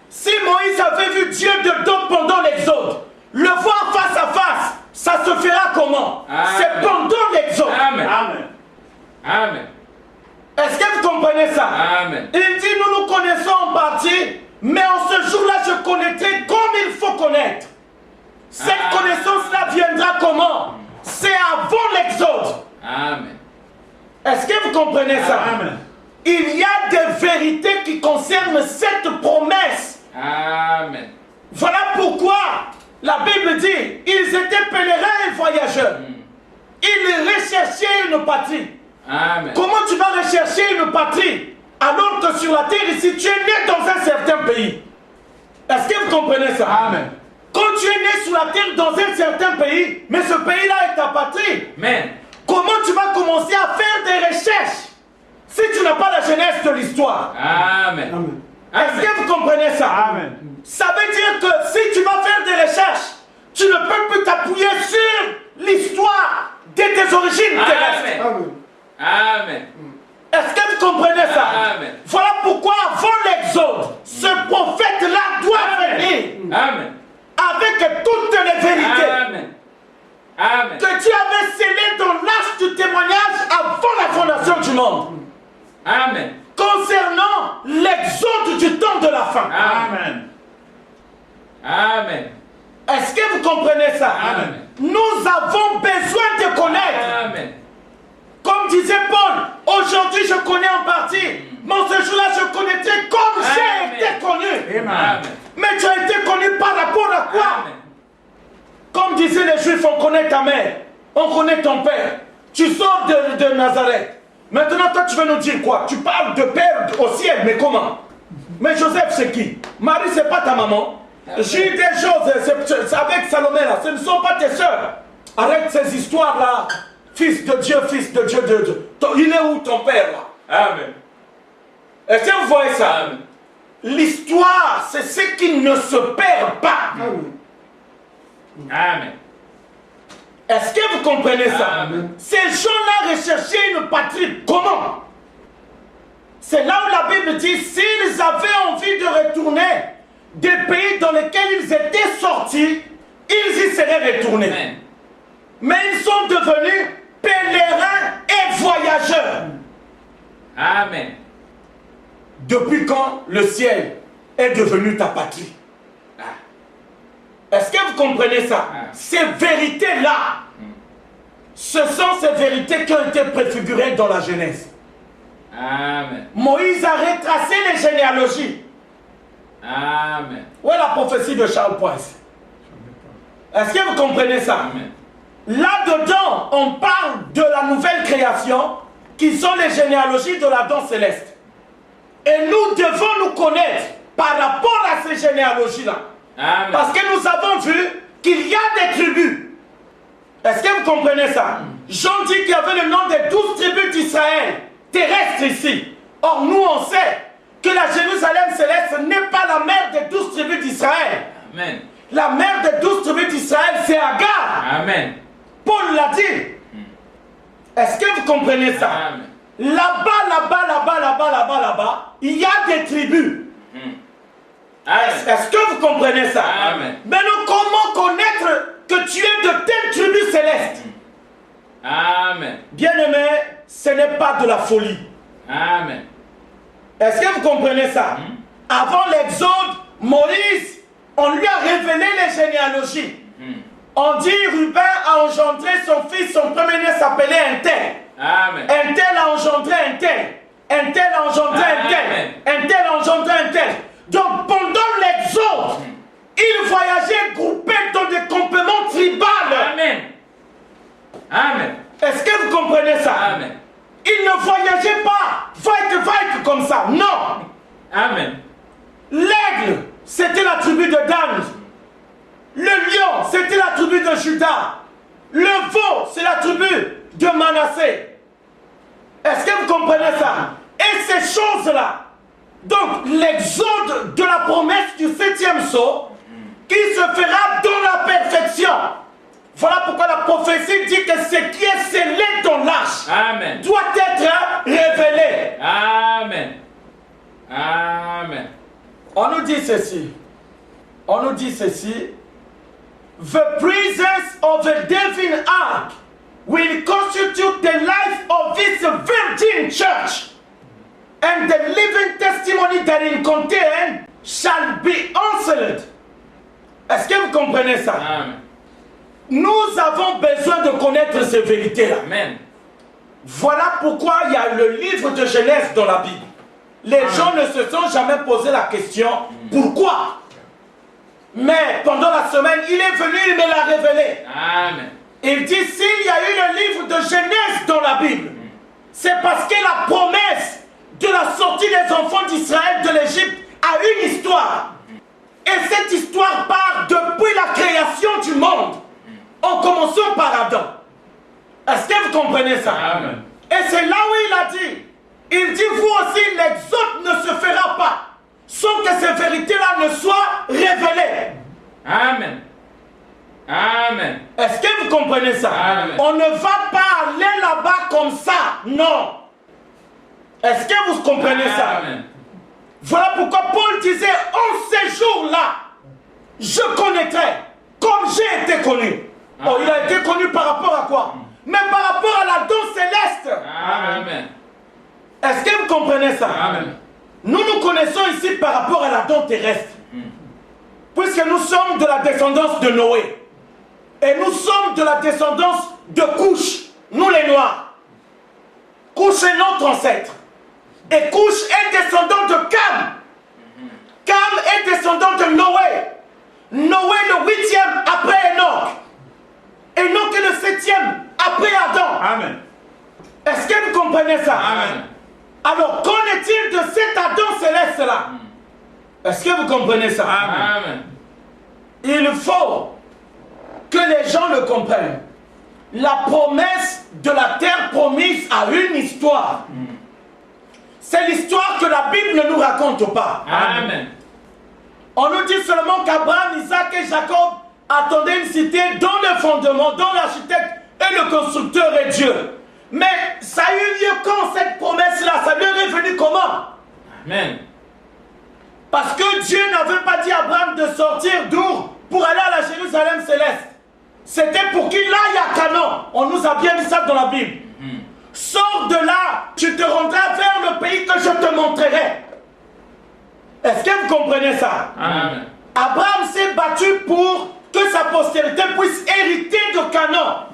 Si Moïse avait vu Dieu de dos pendant l'Exode, le voir face à face, ça se fera comment? Amen. C'est pendant l'Exode. Amen. Est-ce que vous comprenez ça? Amen. Il dit, nous nous connaissons en partie, mais en ce jour-là, je connaîtrai comme il faut connaître. Cette connaissance-là viendra comment? C'est avant l'Exode. Amen. Est-ce que vous comprenez ça? Amen. Il y a des vérités qui concernent cette promesse. Amen. Voilà pourquoi la Bible dit, ils étaient pèlerins et voyageurs. Ils recherchaient une patrie. Amen. Comment tu vas rechercher une patrie alors que sur la terre ici, tu es né dans un certain pays? Est-ce que vous comprenez ça? Amen. Quand tu es né sur la terre dans un certain pays, mais ce pays-là est ta patrie, Amen. comment tu vas commencer à faire des recherches si tu n'as pas la genèse de l'histoire? Amen. Amen. Est-ce que vous comprenez ça? Amen. Ça veut dire que si tu vas faire des recherches, tu ne peux plus t'appuyer sur l'histoire de tes origines terrestres. Amen. Amen. Est-ce que vous comprenez ça? Amen. Voilà pourquoi avant l'Exode, ce prophète-là doit venir Amen. avec toutes les vérités Amen. Amen. que tu avais scellées dans l'arche du témoignage avant la fondation du monde, Amen. concernant l'Exode du temps de la fin. Amen. Amen. Est-ce que vous comprenez ça? Amen. Nous avons besoin de connaître. Amen. Comme disait Paul, aujourd'hui je connais en partie, mais ce jour-là je connaîtrai comme Amen. j'ai été connu. Amen. Mais tu as été connu par rapport à quoi? Amen. Comme disaient les Juifs, on connaît ta mère, on connaît ton père. Tu sors de Nazareth. Maintenant toi tu veux nous dire quoi? Tu parles de père au ciel, mais comment? Mais Joseph c'est qui? Marie c'est pas ta maman. J'ai des choses, c'est avec Salomé là, ce ne sont pas tes soeurs. Arrête ces histoires là. Fils de Dieu, il est où ton père là? Amen. Est-ce que vous voyez ça? Amen. L'histoire, c'est ce qui ne se perd pas. Amen. Est-ce que vous comprenez ça? Amen. Ces gens-là recherchaient une patrie. Comment? C'est là où la Bible dit, s'ils avaient envie de retourner des pays dans lesquels ils étaient sortis, ils y seraient retournés. Amen. Mais ils sont devenus pèlerins et voyageurs. Amen. Depuis quand le ciel est devenu ta patrie? Est-ce que vous comprenez ça? Ces vérités-là, ce sont ces vérités qui ont été préfigurées dans la Genèse. Amen. Moïse a retracé les généalogies. Amen. Où est la prophétie de Charles Poisse? Est-ce que vous comprenez ça? Amen. Là-dedans, on parle de la nouvelle création qui sont les généalogies de l'Adam céleste. Et nous devons nous connaître par rapport à ces généalogies-là. Amen. Parce que nous avons vu qu'il y a des tribus. Est-ce que vous comprenez ça? Jean dit qu'il y avait le nom des 12 tribus d'Israël terrestres ici. Or, nous, on sait que la Jérusalem céleste n'est pas la mère des 12 tribus d'Israël. Amen. La mère des 12 tribus d'Israël, c'est Agar. Amen. Paul l'a dit. Est-ce que vous comprenez ça? Amen. Là-bas, il y a des tribus. Amen. Est-ce que vous comprenez ça? Amen. Maintenant, comment connaître que tu es de telle tribu céleste? Amen. Bien-aimé, ce n'est pas de la folie. Amen. Est-ce que vous comprenez ça? Avant l'Exode, Moïse, on lui a révélé les généalogies. On dit Ruben a engendré son fils, son premier-né s'appelait un tel. Amen. Un tel a engendré un tel. Un tel a engendré un tel. Un tel a engendré un tel. Donc pendant l'Exode, ils voyageaient groupés dans des campements tribaux. Amen. Amen. Est-ce que vous comprenez ça? Amen. Ils ne voyageaient pas vague comme ça. Non. Amen. L'aigle, c'était la tribu de Dan. Le lion, c'était la tribu de Juda. Le veau, c'est la tribu de Manassé. Est-ce que vous comprenez ça? Et ces choses-là, donc l'exode de la promesse du 7e sceau, qui se fera dans la perfection. Voilà pourquoi la prophétie dit que ce qui est scellé dans l'arche Amen. doit être révélé. Amen. Amen. On nous dit ceci. On nous dit ceci. The presence of a divine ark will constitute the life of this virgin church, and the living testimony that it contains shall be answered. Est-ce que vous comprenez ça? Amen. Nous avons besoin de connaître ces vérités-là. Amen. Voilà pourquoi il y a le livre de Genèse dans la Bible. Les gens ne se sont jamais posé la question pourquoi. Mais pendant la semaine, il est venu, il me l'a révélé. Amen. Il dit s'il y a eu le livre de Genèse dans la Bible, c'est parce que la promesse de la sortie des enfants d'Israël de l'Égypte a une histoire. Et cette histoire part depuis la création du monde, en commençant par Adam. Est-ce que vous comprenez ça? Amen. Et c'est là où il a dit, il dit vous aussi l'exode ne se fera pas sans que ces vérités-là ne soient révélées. Amen. Amen. Est-ce que vous comprenez ça? Amen. On ne va pas aller là-bas comme ça, non. Est-ce que vous comprenez ça? Amen. Voilà pourquoi Paul disait, en ces jours-là, je connaîtrai comme j'ai été connu. Oh, il a été connu par rapport à quoi? Mais par rapport à la danse céleste. Amen. Est-ce que vous comprenez ça? Amen. Nous nous connaissons ici par rapport à la danse terrestre. Puisque nous sommes de la descendance de Noé. Et nous sommes de la descendance de Couche, nous les Noirs. Couche est notre ancêtre. Et Couche est descendant de Cam. Cam est descendant de Noé. Noé le 8e après Enoch. Enoch est le 7e après Adam. Amen. Est-ce que vous comprenez ça? Amen. Alors, qu'en est-il de cet Adam céleste-là? Est-ce que vous comprenez ça? Amen. Il faut que les gens le comprennent. La promesse de la terre promise a une histoire. C'est l'histoire que la Bible ne nous raconte pas. Amen. On nous dit seulement qu'Abraham, Isaac et Jacob attendaient une cité dont le fondement, dont l'architecte et le constructeur est Dieu. Mais ça a eu lieu quand cette promesse-là? Ça lui est revenu comment? Amen. Parce que Dieu n'avait pas dit à Abraham de sortir d'Our pour aller à la Jérusalem céleste. C'était pour qu'il aille à Canaan. On nous a bien dit ça dans la Bible. Sors de là, tu te rendras vers le pays que je te montrerai. Est-ce que vous comprenez ça? Amen. Abraham s'est battu pour que sa postérité puisse hériter de Canaan.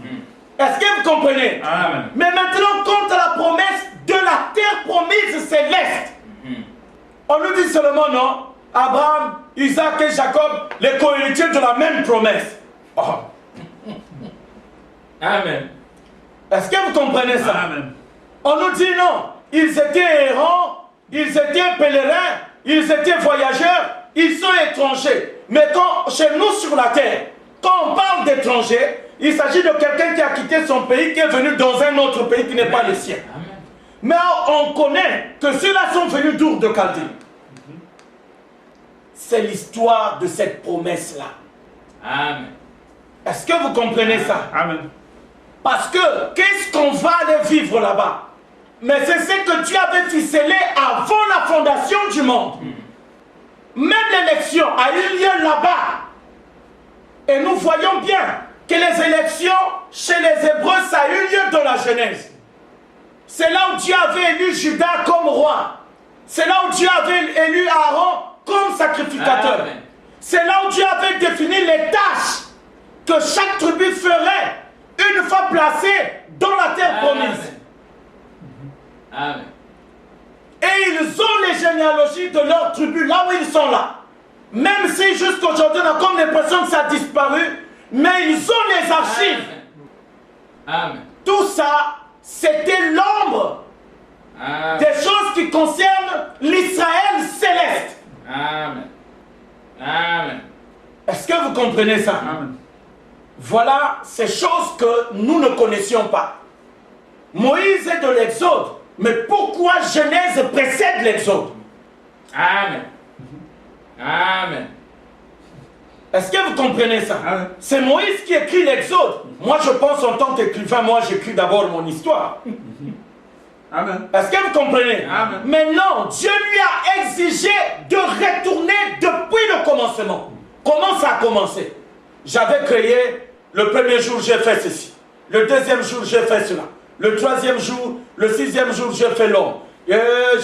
Est-ce que vous comprenez? Amen. Mais maintenant, quant à la promesse de la terre promise céleste, on nous dit seulement non. Abraham, Isaac et Jacob, les co-héritiers de la même promesse. Oh. Amen. Est-ce que vous comprenez ça? Amen. On nous dit non. Ils étaient errants, ils étaient pèlerins, ils étaient voyageurs, ils sont étrangers. Mais quand, chez nous sur la terre, quand on parle d'étrangers, il s'agit de quelqu'un qui a quitté son pays, qui est venu dans un autre pays qui n'est pas le sien. Amen. Mais on connaît que ceux-là sont venus d'Our de Chaldée. C'est l'histoire de cette promesse-là. Amen. Est-ce que vous comprenez ça? Amen. Parce que, qu'est-ce qu'on va aller vivre là-bas? Mais c'est ce que Dieu avait ficelé avant la fondation du monde. Même l'élection a eu lieu là-bas. Et nous voyons bien que les élections chez les Hébreux, ça a eu lieu dans la Genèse. C'est là où Dieu avait élu Judas comme roi. C'est là où Dieu avait élu Aaron comme sacrificateur. Amen. C'est là où Dieu avait défini les tâches que chaque tribu ferait une fois placée dans la terre promise. Amen. Et ils ont les généalogies de leur tribu là où ils sont là. Même si jusqu'aujourd'hui on a comme l'impression que ça a disparu, mais ils ont les archives. Amen. Tout ça, c'était l'ombre Amen. des choses qui concernent l'Israël céleste. Amen. Amen. Est-ce que vous comprenez ça? Amen. Voilà ces choses que nous ne connaissions pas. Moïse est de l'Exode, mais pourquoi Genèse précède l'Exode? Amen. Amen. Est-ce que vous comprenez ça? Amen. C'est Moïse qui écrit l'Exode. Moi je pense en tant qu'écrivain, moi j'écris d'abord mon histoire. Amen. Est-ce que vous comprenez? Amen. Mais non, Dieu lui a exigé de retourner depuis le commencement. Comment ça a commencé? J'avais créé, le premier jour j'ai fait ceci. Le deuxième jour, j'ai fait cela. Le troisième jour, le sixième jour, j'ai fait l'homme. J'ai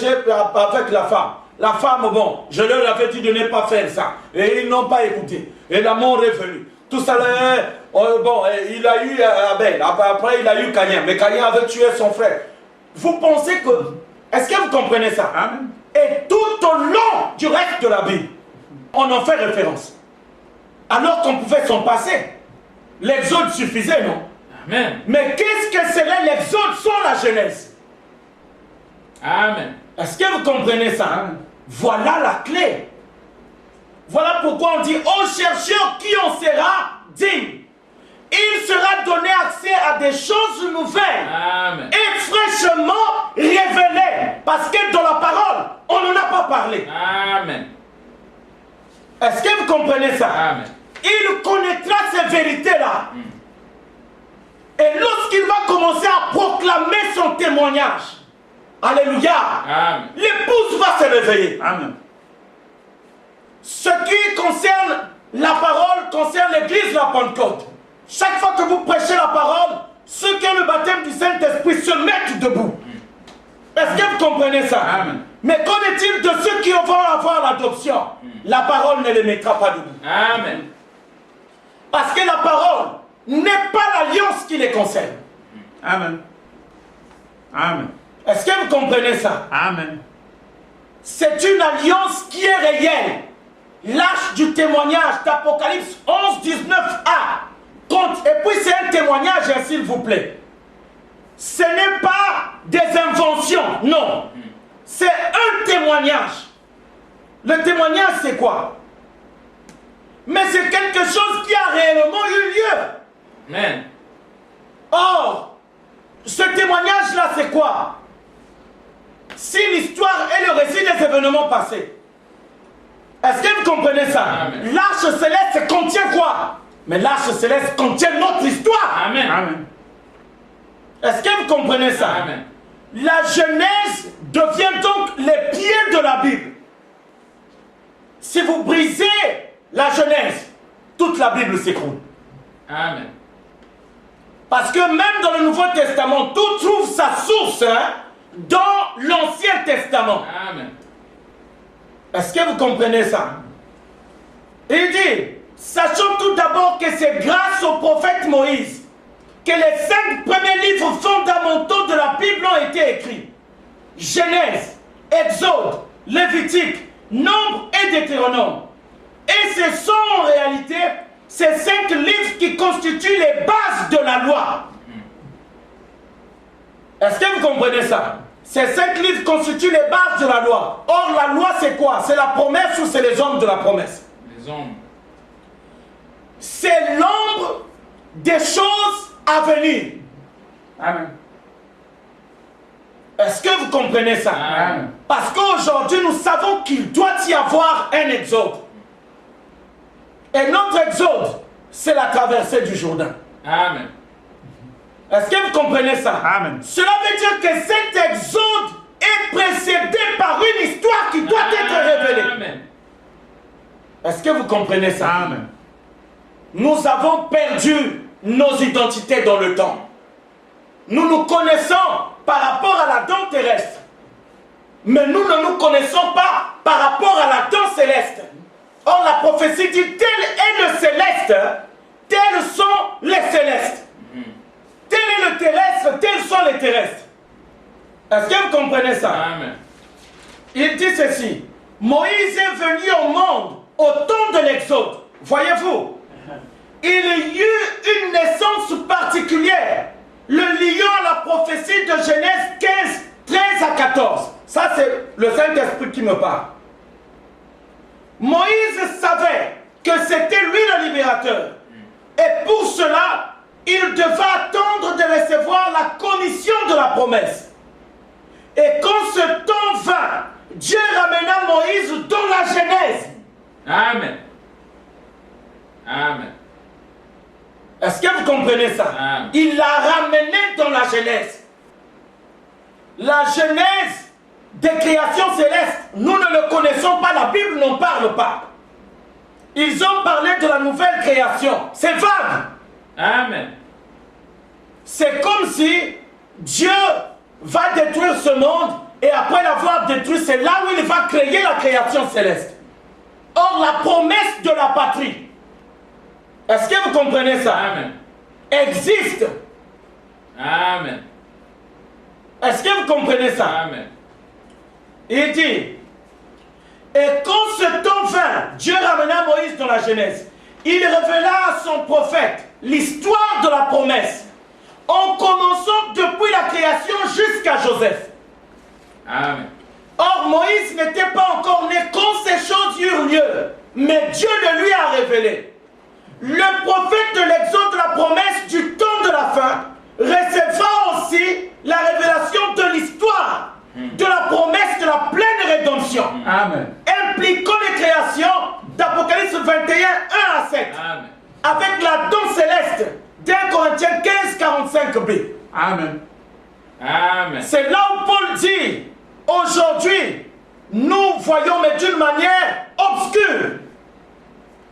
avec la femme. La femme, bon, je leur avais dit de ne pas faire ça. Et ils n'ont pas écouté. Et l'amour est venu. Tout ça, bon, il a eu Abel. Après, il a eu Caïn. Mais Caïn avait tué son frère. Vous pensez que... Est-ce que vous comprenez ça? Amen. Et tout au long du reste de la Bible, on en fait référence. Alors qu'on pouvait s'en passer. L'exode suffisait, non? Amen. Mais qu'est-ce que serait l'exode sans la Genèse? Amen. Est-ce que vous comprenez ça? Amen. Voilà la clé. Voilà pourquoi on dit aux chercheurs qui en sera digne. Il sera donné accès à des choses nouvelles. Amen. Et fraîchement révélées. Parce que dans la parole, on n'en a pas parlé. Amen. Est-ce que vous comprenez ça? Amen. Il connaîtra ces vérités-là. Et lorsqu'il va commencer à proclamer son témoignage, alléluia, Amen. l'épouse va se réveiller. Amen. Ce qui concerne la parole concerne l'église de la Pentecôte. Chaque fois que vous prêchez la parole, ceux qui ont le baptême du Saint-Esprit se mettent debout. Est-ce que vous comprenez ça? Amen. Mais qu'en est-il de ceux qui vont avoir l'adoption? La parole ne les mettra pas debout. Amen. Parce que la parole n'est pas l'alliance qui les concerne. Amen. Amen. Est-ce que vous comprenez ça? Amen. C'est une alliance qui est réelle. L'arche du témoignage d'Apocalypse 11, 19a. Et puis c'est un témoignage, hein, s'il vous plaît. Ce n'est pas des inventions, non. C'est un témoignage. Le témoignage, c'est quoi? Mais c'est quelque chose qui a réellement eu lieu. Amen. Or, ce témoignage-là, c'est quoi? Si l'histoire est le récit des événements passés. Est-ce que vous comprenez ça? Amen. L'arche céleste contient quoi? Mais l'arche céleste contient notre histoire. Amen. Amen. Est-ce que vous comprenez ça? Amen. La Genèse devient donc les pieds de la Bible. Si vous brisez la Genèse, toute la Bible s'écroule. Amen. Parce que même dans le Nouveau Testament, tout trouve sa source, hein, dans l'Ancien Testament. Amen. Est-ce que vous comprenez ça? Il dit, sachons tout d'abord que c'est grâce au prophète Moïse que les 5 premiers livres fondamentaux de la Bible ont été écrits. Genèse, Exode, Lévitique, Nombre et Deutéronome. Et ce sont en réalité ces 5 livres qui constituent les bases de la loi. Est-ce que vous comprenez ça? Ces 5 livres constituent les bases de la loi. Or, la loi, c'est quoi? C'est la promesse ou c'est les hommes de la promesse? Les hommes. C'est l'ombre des choses à venir. Amen. Est-ce que vous comprenez ça? Amen. Parce qu'aujourd'hui, nous savons qu'il doit y avoir un exode. Et notre exode, c'est la traversée du Jourdain. Amen. Est-ce que vous comprenez ça? Amen. Cela veut dire que cet exode est précédé par une histoire qui doit être révélée. Amen. Est-ce que vous comprenez ça? Amen. Nous avons perdu nos identités dans le temps. Nous nous connaissons par rapport à l'Adam terrestre. Mais nous ne nous connaissons pas par rapport à l'Adam céleste. Or, la prophétie dit, tel est le céleste, tels sont les célestes. Tel est le terrestre, tels sont les terrestres. Est-ce que vous comprenez ça? Amen. Il dit ceci. Moïse est venu au monde au temps de l'Exode. Voyez-vous, il y eut une naissance particulière, le liant à la prophétie de Genèse 15, 13 à 14. Ça, c'est le Saint-Esprit qui me parle. Moïse savait que c'était lui le libérateur. Et pour cela, il devait attendre de recevoir la commission de la promesse. Et quand ce temps vint, Dieu ramena Moïse dans la Genèse. Amen. Amen. Est-ce que vous comprenez ça? Amen. Il l'a ramené dans la Genèse. La Genèse des créations célestes, nous ne le connaissons pas, la Bible n'en parle pas. Ils ont parlé de la nouvelle création. C'est vague. Amen. c'est comme si Dieu va détruire ce monde et après l'avoir détruit, c'est là où il va créer la création céleste. Or, la promesse de la patrie, est-ce que vous comprenez ça? Amen. Existe. Amen. Est-ce que vous comprenez ça? Amen. Il dit, et quand ce temps vint, Dieu ramena Moïse dans la Genèse. Il révéla à son prophète l'histoire de la promesse, en commençant depuis la création jusqu'à Joseph. Amen. Or, Moïse n'était pas encore né quand ces choses eurent lieu, mais Dieu le lui a révélé. Le prophète de l'exode de la promesse du temps de la fin recevra aussi la révélation de l'histoire, de la promesse de la pleine rédemption, Amen. impliquant les créations d'Apocalypse 21, 1 à 7, Amen. avec la danse céleste d'1 Corinthiens 15, 45b. Amen. Amen. C'est là où Paul dit, aujourd'hui, nous voyons, mais d'une manière obscure.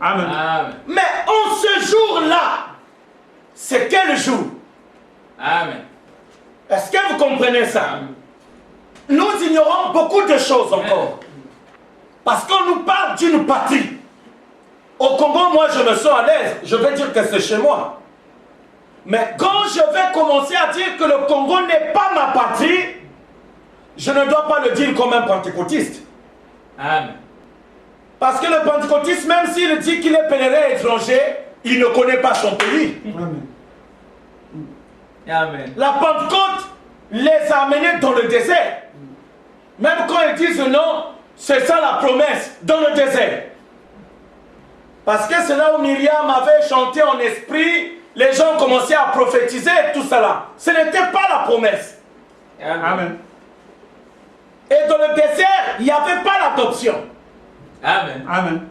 Amen. Amen. Mais en ce jour-là, c'est quel jour? Amen. Est-ce que vous comprenez ça? Amen. Nous ignorons beaucoup de choses encore. Parce qu'on nous parle d'une patrie. Au Congo, moi, je me sens à l'aise. Je vais dire que c'est chez moi. Mais quand je vais commencer à dire que le Congo n'est pas ma patrie, je ne dois pas le dire comme un pentecôtiste. Amen. Parce que le pentecôtiste, même s'il dit qu'il est pèlerin étranger, il ne connaît pas son pays. Amen. Amen. La Pentecôte les a amenés dans le désert. Même quand ils disent non, c'est ça la promesse, dans le désert. Parce que c'est là où Myriam avait chanté en esprit, les gens commençaient à prophétiser tout cela. Ce n'était pas la promesse. Amen. Et dans le désert, il n'y avait pas l'adoption. Amen. Amen.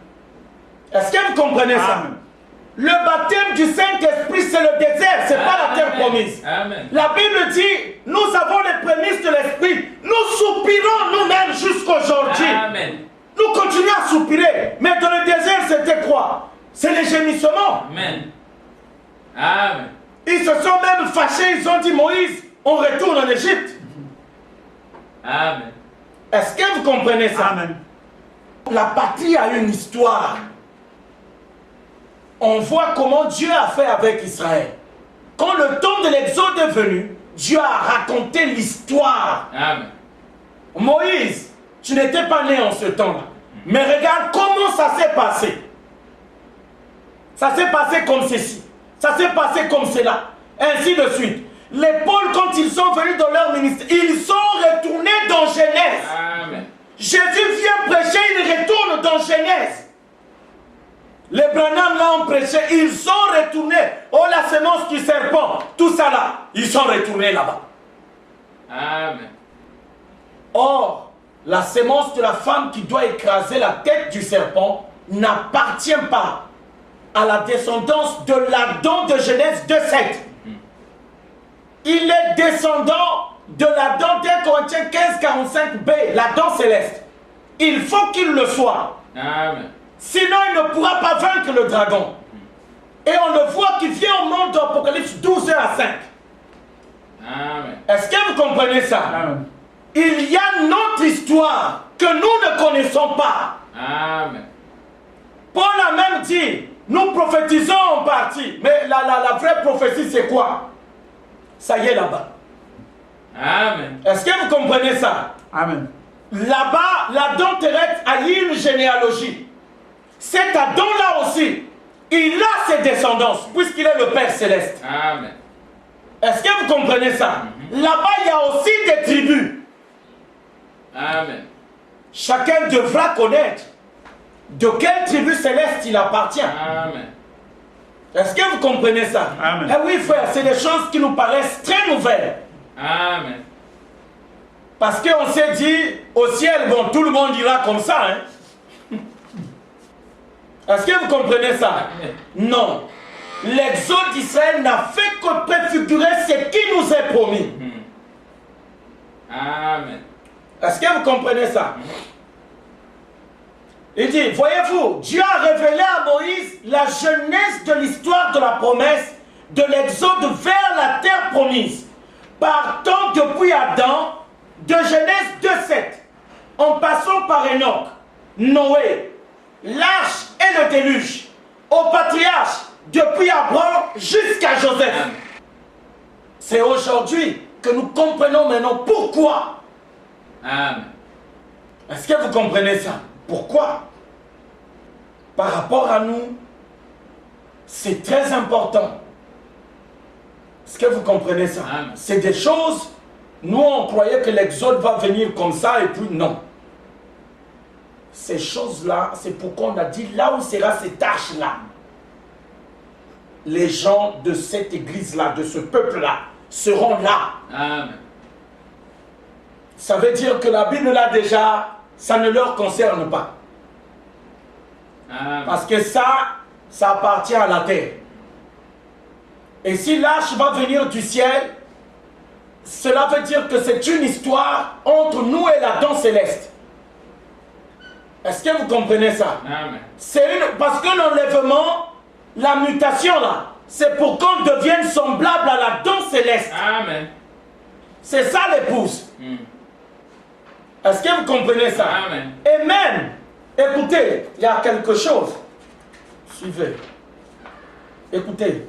Est-ce que vous comprenez ça? Amen. Le baptême du Saint-Esprit, c'est le désert, c'est pas la terre promise. Amen. La Bible dit, nous avons les prémices de l'Esprit. Nous soupirons nous-mêmes jusqu'aujourd'hui. Amen. Nous continuons à soupirer. Mais dans le désert, c'était quoi? C'est les gémissements. Amen. Amen. Ils se sont même fâchés, ils ont dit, Moïse, on retourne en Égypte. Amen. Est-ce que vous comprenez ça? Amen. La patrie a une histoire. On voit comment Dieu a fait avec Israël. Quand le temps de l'exode est venu, Dieu a raconté l'histoire. Amen. Moïse, tu n'étais pas né en ce temps-là. Mais regarde comment ça s'est passé. Ça s'est passé comme ceci. Ça s'est passé comme cela. Ainsi de suite. Les Pauls, quand ils sont venus dans leur ministère, ils sont retournés dans Genèse. Amen. Jésus vient prêcher, il retourne dans Genèse. Les Branham là ont prêché, ils sont retournés. Oh, la sémence du serpent, tout ça là, ils sont retournés là-bas. Amen. Or, la sémence de la femme qui doit écraser la tête du serpent n'appartient pas à la descendance de l'Adam de Genèse 2,7. Il est descendant de l'Adam d'1 Corinthiens 15, 45b, l'Adam céleste. Il faut qu'il le soit. Amen. Sinon, il ne pourra pas vaincre le dragon. Et on le voit qui vient au monde d'Apocalypse 12, 1 à 5. Amen. Est-ce que vous comprenez ça? Amen. Il y a notre histoire que nous ne connaissons pas. Amen. Paul a même dit, nous prophétisons en partie. Mais la vraie prophétie, c'est quoi? Ça y est là-bas. Amen. Est-ce que vous comprenez ça? Amen. Là-bas, l'Adam terrestre a une généalogie. Cet Adam-là aussi, il a ses descendances, puisqu'il est le Père céleste. Amen. Est-ce que vous comprenez ça? Là-bas, il y a aussi des tribus. Amen. Chacun devra connaître de quelle tribu céleste il appartient. Amen. Est-ce que vous comprenez ça? Amen. Eh oui, frère, c'est des choses qui nous paraissent très nouvelles. Amen. Parce qu'on s'est dit, au ciel, bon, tout le monde ira comme ça. Hein? Est-ce que vous comprenez ça? Non. L'exode d'Israël n'a fait que préfigurer ce qui nous est promis. Amen. Est-ce que vous comprenez ça? Il dit, voyez-vous, Dieu a révélé à Moïse la genèse de l'histoire de la promesse, de l'Exode vers la terre promise, partant depuis Adam, de Genèse 2:7, en passant par Enoch, Noé, l'arche et le déluge, aux patriarches, depuis Abraham jusqu'à Joseph. C'est aujourd'hui que nous comprenons maintenant pourquoi. Amen. Est-ce que vous comprenez ça? Pourquoi? Par rapport à nous, c'est très important. Est-ce que vous comprenez ça? C'est des choses, nous on croyait que l'exode va venir comme ça et puis non. Ces choses-là, c'est pourquoi on a dit là où sera cette arche-là. Les gens de cette église-là, de ce peuple-là, seront là. Amen. Ça veut dire que la Bible là déjà, ça ne leur concerne pas. Amen. Parce que ça appartient à la terre. Et si l'arche va venir du ciel, cela veut dire que c'est une histoire entre nous et la danse céleste. Est-ce que vous comprenez ça? Amen. Parce que l'enlèvement, la mutation là, c'est pour qu'on devienne semblable à la danse céleste. Amen. C'est ça l'épouse. Est-ce que vous comprenez ça? Amen. Et même, écoutez, il y a quelque chose. Suivez. Écoutez.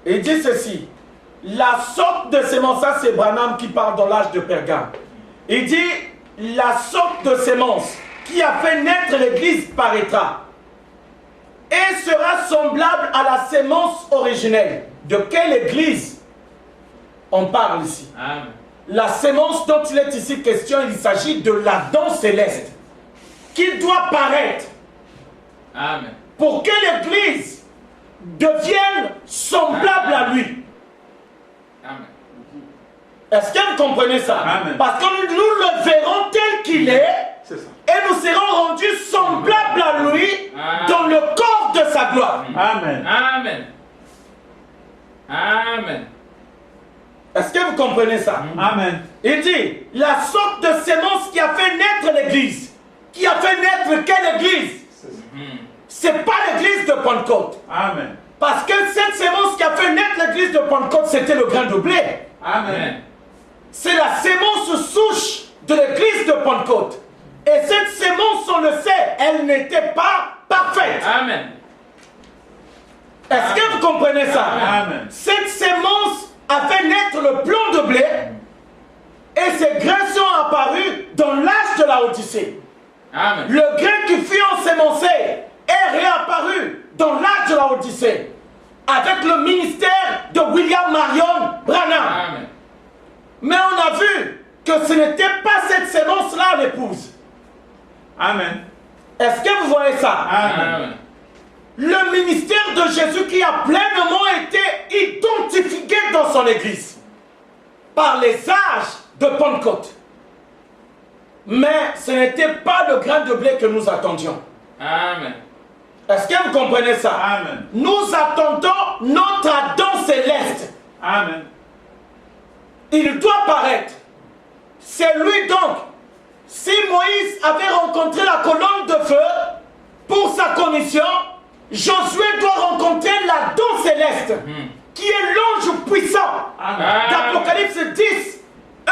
Il dit ceci. La sorte de sémence, ça c'est Branham qui parle dans l'âge de Pergame. Il dit, la sorte de sémence qui a fait naître l'Église paraîtra et sera semblable à la sémence originelle. De quelle Église on parle ici? Amen. La sémence dont il est ici question, il s'agit de l'Adam céleste qui doit paraître. Amen. Pour que l'Église devienne semblable à lui. Amen. Est-ce que vous comprenez ça? Amen. Parce que nous le verrons tel qu'il est C'est ça. et nous serons rendus semblables à lui dans le corps de sa gloire. Amen. Amen. Amen. Est-ce que vous comprenez ça? Amen. Il dit, la sorte de sémence qui a fait naître l'Église. Qui a fait naître quelle Église? C'est pas l'Église de Pentecôte. Amen. Parce que cette sémence qui a fait naître l'Église de Pentecôte, c'était le grain de blé. Amen. C'est la sémence souche de l'Église de Pentecôte. Et cette sémence, on le sait, elle n'était pas parfaite. Amen. Est-ce que vous comprenez ça? Amen. Cette sémence a fait naître le plant de blé et ces grains sont apparus dans l'âge de la Odyssée. Amen. Le grain qui fut ensémencé est réapparu dans l'âge de la Odyssée avec le ministère de William Marion Branham. Amen. Mais on a vu que ce n'était pas cette sémence-là l'épouse. Amen. Est-ce que vous voyez ça? Amen. Le ministère de Jésus qui a pleinement été identifié dans son église par les âges de Pentecôte. Mais ce n'était pas le grain de blé que nous attendions. Amen. Est-ce que vous comprenez ça? Amen. Nous attendons notre Adam céleste. Amen. Il doit paraître. C'est lui donc. Si Moïse avait rencontré la colonne de feu pour sa commission, Josué doit rencontrer l'Adam céleste, qui est l'ange puissant. Amen. D'Apocalypse 10, 1,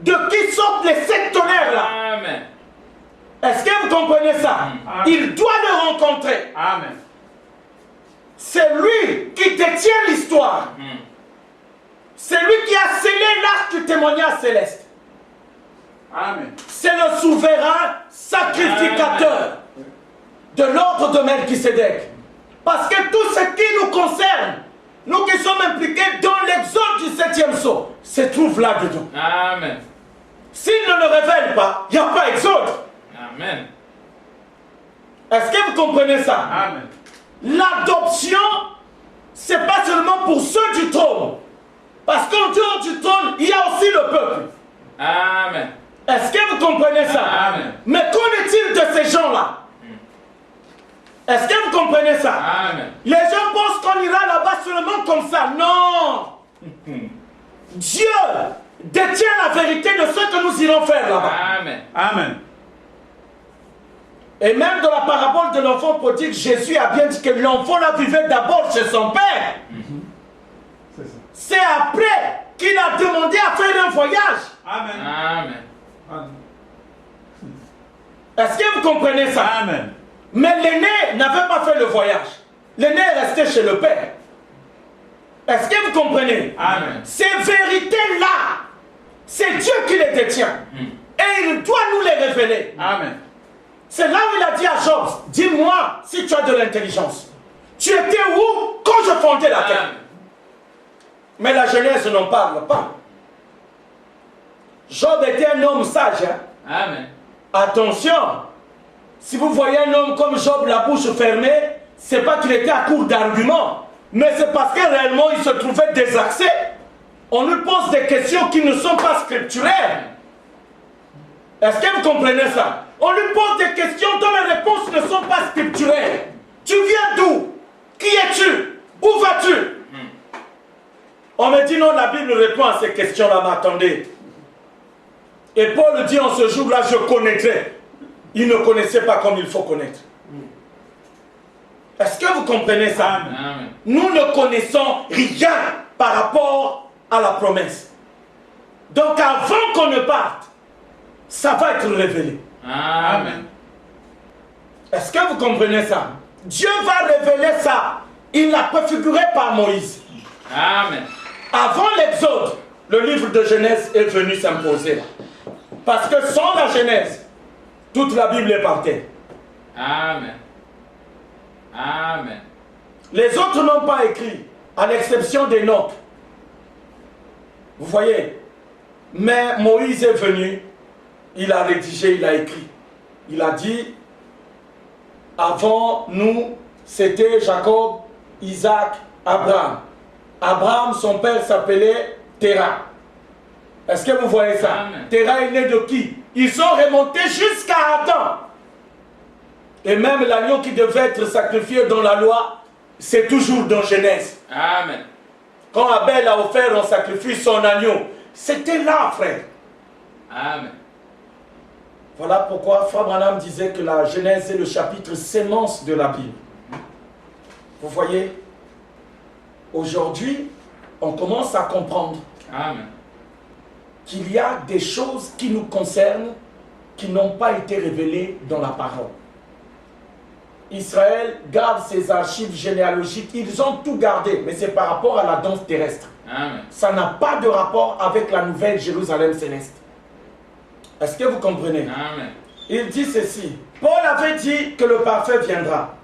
de qui sortent les 7 tonnerres là. Amen. Est-ce que vous comprenez ça? Amen. Il doit le rencontrer. Amen. C'est lui qui détient l'histoire. C'est lui qui a scellé l'arche du témoignage céleste. Amen. C'est le souverain sacrificateur de l'ordre de Melchisédek. Parce que tout ce qui nous concerne, nous qui sommes impliqués dans l'exode du 7e sceau, se trouve là-dedans. Amen. S'il ne le révèle pas, il n'y a pas exode. Amen. Est-ce que vous comprenez ça? Amen. L'adoption, c'est pas seulement pour ceux du trône. Parce qu'en dehors du trône, il y a aussi le peuple. Amen. Est-ce que vous comprenez ça? Amen. Mais qu'en est-il de ces gens-là? Est-ce que vous comprenez ça? Amen. Les gens pensent qu'on ira là-bas seulement comme ça. Non! Dieu détient la vérité de ce que nous irons faire là-bas. Amen. Amen. Et même dans la parabole de l'enfant prodigue, Jésus a bien dit que l'enfant là vivait d'abord chez son père. C'est après qu'il a demandé à faire un voyage. Amen. Amen. Amen. Est-ce que vous comprenez ça? Amen. Mais l'aîné n'avait pas fait le voyage. L'aîné est resté chez le père. Est-ce que vous comprenez? Amen. Ces vérités-là, c'est Dieu qui les détient. Et il doit nous les révéler. Amen. C'est là où il a dit à Job, dis-moi si tu as de l'intelligence. Tu étais où quand je fondais la terre? Amen. Mais la Genèse n'en parle pas. Job était un homme sage. Hein? Amen. Attention, si vous voyez un homme comme Job, la bouche fermée, c'est pas qu'il était à court d'arguments, mais c'est parce que réellement il se trouvait désaxé. On lui pose des questions qui ne sont pas scripturaires. Est-ce que vous comprenez ça? On lui pose des questions dont les réponses ne sont pas scripturaires. Tu viens d'où? Qui es-tu? Où vas-tu? On me dit non, la Bible répond à ces questions-là, mais attendez. Et Paul dit en ce jour-là, je connaîtrai. Il ne connaissait pas comme il faut connaître. Est-ce que vous comprenez ça? Amen. Nous ne connaissons rien par rapport à la promesse. Donc avant qu'on ne parte, ça va être révélé. Amen. Est-ce que vous comprenez ça? Dieu va révéler ça. Il l'a préfiguré par Moïse. Amen. Avant l'Exode, le livre de Genèse est venu s'imposer. Parce que sans la Genèse, toute la Bible est par terre. Amen. Amen. Les autres n'ont pas écrit, à l'exception d'Enoch. Vous voyez? Mais Moïse est venu, il a rédigé, il a écrit. Il a dit, avant nous, c'était Jacob, Isaac, Abraham. Abraham, son père s'appelait Terah. Est-ce que vous voyez ça? Amen. Terah est né de qui? Ils sont remontés jusqu'à Adam. Et même l'agneau qui devait être sacrifié dans la loi, c'est toujours dans Genèse. Amen. Quand Abel a offert en sacrifice son agneau, c'était là, frère. Amen. Voilà pourquoi Frère Branham disait que la Genèse est le chapitre sémence de la Bible. Vous voyez? Aujourd'hui, on commence à comprendre Amen. qu'il y a des choses qui nous concernent qui n'ont pas été révélées dans la parole. Israël garde ses archives généalogiques, ils ont tout gardé, mais c'est par rapport à la danse terrestre. Amen. Ça n'a pas de rapport avec la nouvelle Jérusalem céleste. Est-ce que vous comprenez? Amen. Il dit ceci, Paul avait dit que le parfait viendra.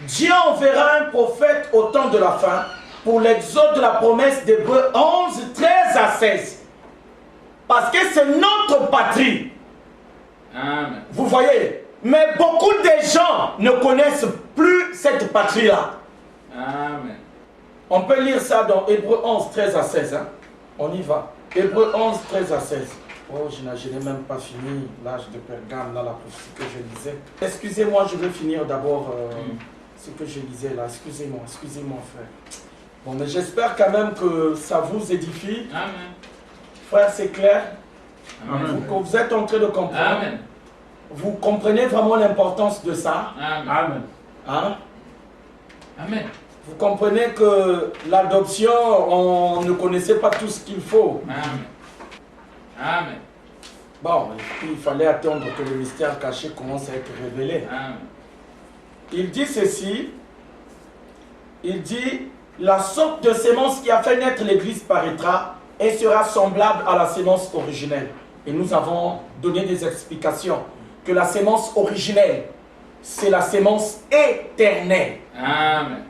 Dieu enverra un prophète au temps de la fin pour l'exode de la promesse d'Hébreux 11, 13 à 16. Parce que c'est notre patrie. Amen. Vous voyez? Mais beaucoup de gens ne connaissent plus cette patrie-là. Amen. On peut lire ça dans Hébreux 11, 13 à 16. Hein? On y va. Hébreux 11, 13 à 16. Oh, je n'ai même pas fini l'âge de Pergame, là, la prophétie que je lisais. Excusez-moi, je vais finir d'abord ce que je lisais là. Excusez-moi, frère. Bon, mais j'espère quand même que ça vous édifie. Amen. Frère, c'est clair? Amen. Vous êtes en train de comprendre. Amen. Vous comprenez vraiment l'importance de ça? Amen. Amen. Hein? Amen. Vous comprenez que l'adoption, on ne connaissait pas tout ce qu'il faut. Amen. Amen. Bon, il fallait attendre que le mystère caché commence à être révélé. Amen. Il dit ceci, il dit, la sorte de sémence qui a fait naître l'Église paraîtra et sera semblable à la sémence originelle. Et nous avons donné des explications que la sémence originelle, c'est la sémence éternelle. Amen.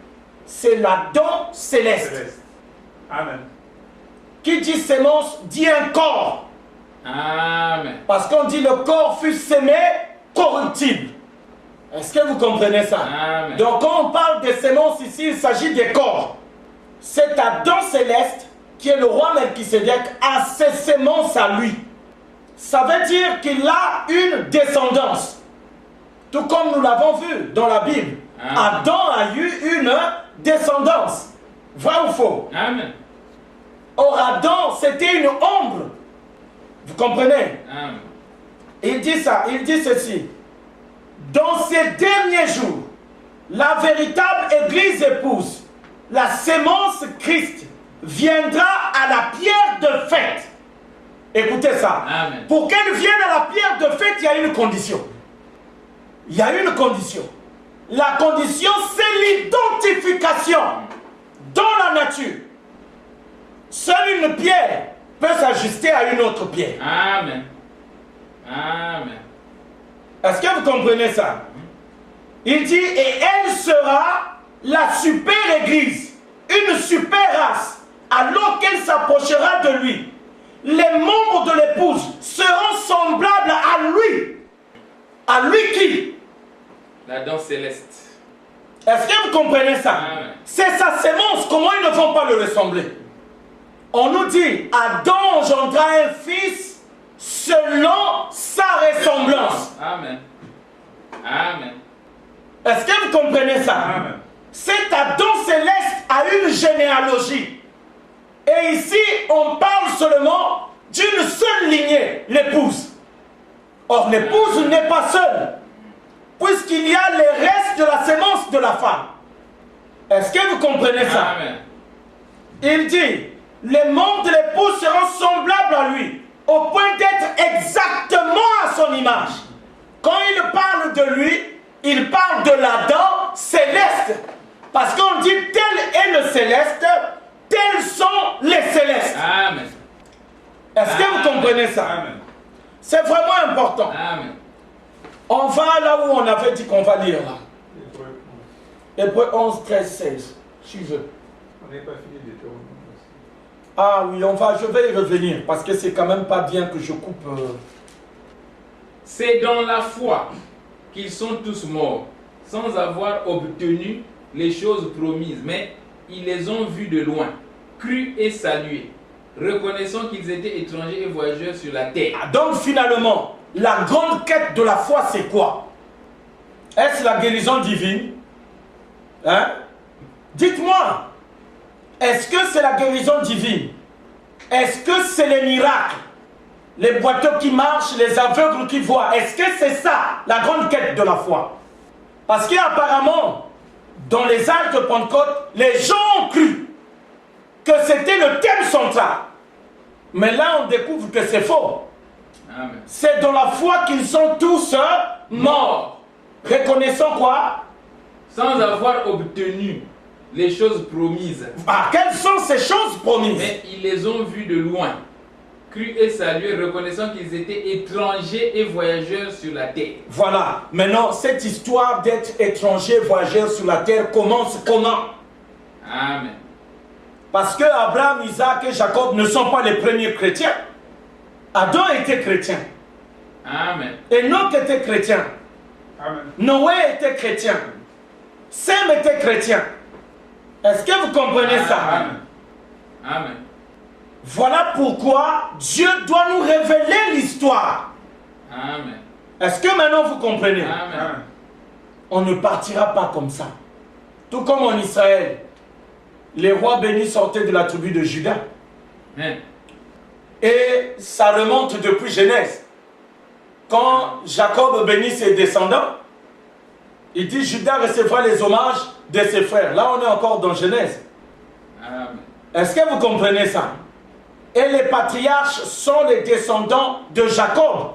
C'est la don céleste. Amen. Qui dit sémence dit un corps. Amen. Parce qu'on dit le corps fut sémé corruptible. Est-ce que vous comprenez ça? Amen. Donc quand on parle de sémence ici, il s'agit des corps. C'est Adam céleste qui est le roi Melchisédek a ses sémences à lui. Ça veut dire qu'il a une descendance. Tout comme nous l'avons vu dans la Bible. Amen. Adam a eu une descendance. Vrai ou faux? Amen. Or Adam, c'était une ombre. Vous comprenez? Amen. Il dit ça, il dit ceci. dans ces derniers jours, la véritable Église épouse, la sémence Christ, viendra à la pierre de fête. Écoutez ça. Amen. Pour qu'elle vienne à la pierre de fête, il y a une condition. Il y a une condition. La condition, c'est l'identification dans la nature. Seule une pierre peut s'ajuster à une autre pierre. Amen. Amen. Est-ce que vous comprenez ça? Il dit, et elle sera la super église, une super race, alors qu'elle s'approchera de lui. Les membres de l'épouse seront semblables à lui. À lui qui? L'Adam céleste. Est-ce que vous comprenez ça? Amen. C'est sa sémence, comment ils ne vont pas le ressembler? On nous dit, Adam engendra un fils selon sa ressemblance. Amen. Amen. Est-ce que vous comprenez ça? Amen. Cet Adam céleste a une généalogie. Et ici, on parle seulement d'une seule lignée, l'épouse. Or, l'épouse n'est pas seule, puisqu'il y a les restes de la sémence de la femme. Est-ce que vous comprenez ça? Amen. Il dit, les membres de l'épouse seront semblables à lui, au point d'être exactement à son image. Quand il parle de lui, il parle de l'Adam céleste. Parce qu'on dit, tel est le céleste, tels sont les célestes. Amen. Est-ce que vous comprenez ça? Amen. C'est vraiment important. Amen. On va là où on avait dit qu'on va lire là. Hébreux 11, 13, 16. Si je veux. On n'est pas fini d'Hébreux aussi. Ah oui, je vais y revenir parce que c'est quand même pas bien que je coupe. C'est dans la foi qu'ils sont tous morts, sans avoir obtenu les choses promises, mais ils les ont vus de loin, crus et salués, reconnaissant qu'ils étaient étrangers et voyageurs sur la terre. Donc finalement, la grande quête de la foi, c'est quoi? Est-ce la guérison divine? Hein? Dites-moi, est-ce que c'est la guérison divine? Est-ce que c'est les miracles? Les boiteux qui marchent, les aveugles qui voient? Est-ce que c'est ça, la grande quête de la foi? Parce qu'apparemment, dans les âges de Pentecôte, les gens ont cru que c'était le thème central. Mais là, on découvre que c'est faux. Amen. C'est dans la foi qu'ils sont tous morts. Reconnaissant quoi? Sans avoir obtenu les choses promises, Ah, quelles sont ces choses promises? mais ils les ont vus de loin, crus et salués, reconnaissant qu'ils étaient étrangers et voyageurs sur la terre. Voilà. Maintenant, cette histoire d'être étranger, voyageur sur la terre commence comment? Amen. Parce que Abraham, Isaac et Jacob ne sont pas les premiers chrétiens. Adam était chrétien. Amen. Enoch était chrétien. Amen. Noé était chrétien. Sem était chrétien. Est-ce que vous comprenez ça? Amen. Amen. Voilà pourquoi Dieu doit nous révéler l'histoire. Amen. Est-ce que maintenant vous comprenez? Amen. Amen. On ne partira pas comme ça. Tout comme en Israël, les rois bénis sortaient de la tribu de Juda. Amen. Et ça remonte depuis Genèse. Quand Jacob bénit ses descendants, il dit Juda recevra les hommages de ses frères. Là, on est encore dans Genèse. Amen. Est-ce que vous comprenez ça? Et les patriarches sont les descendants de Jacob.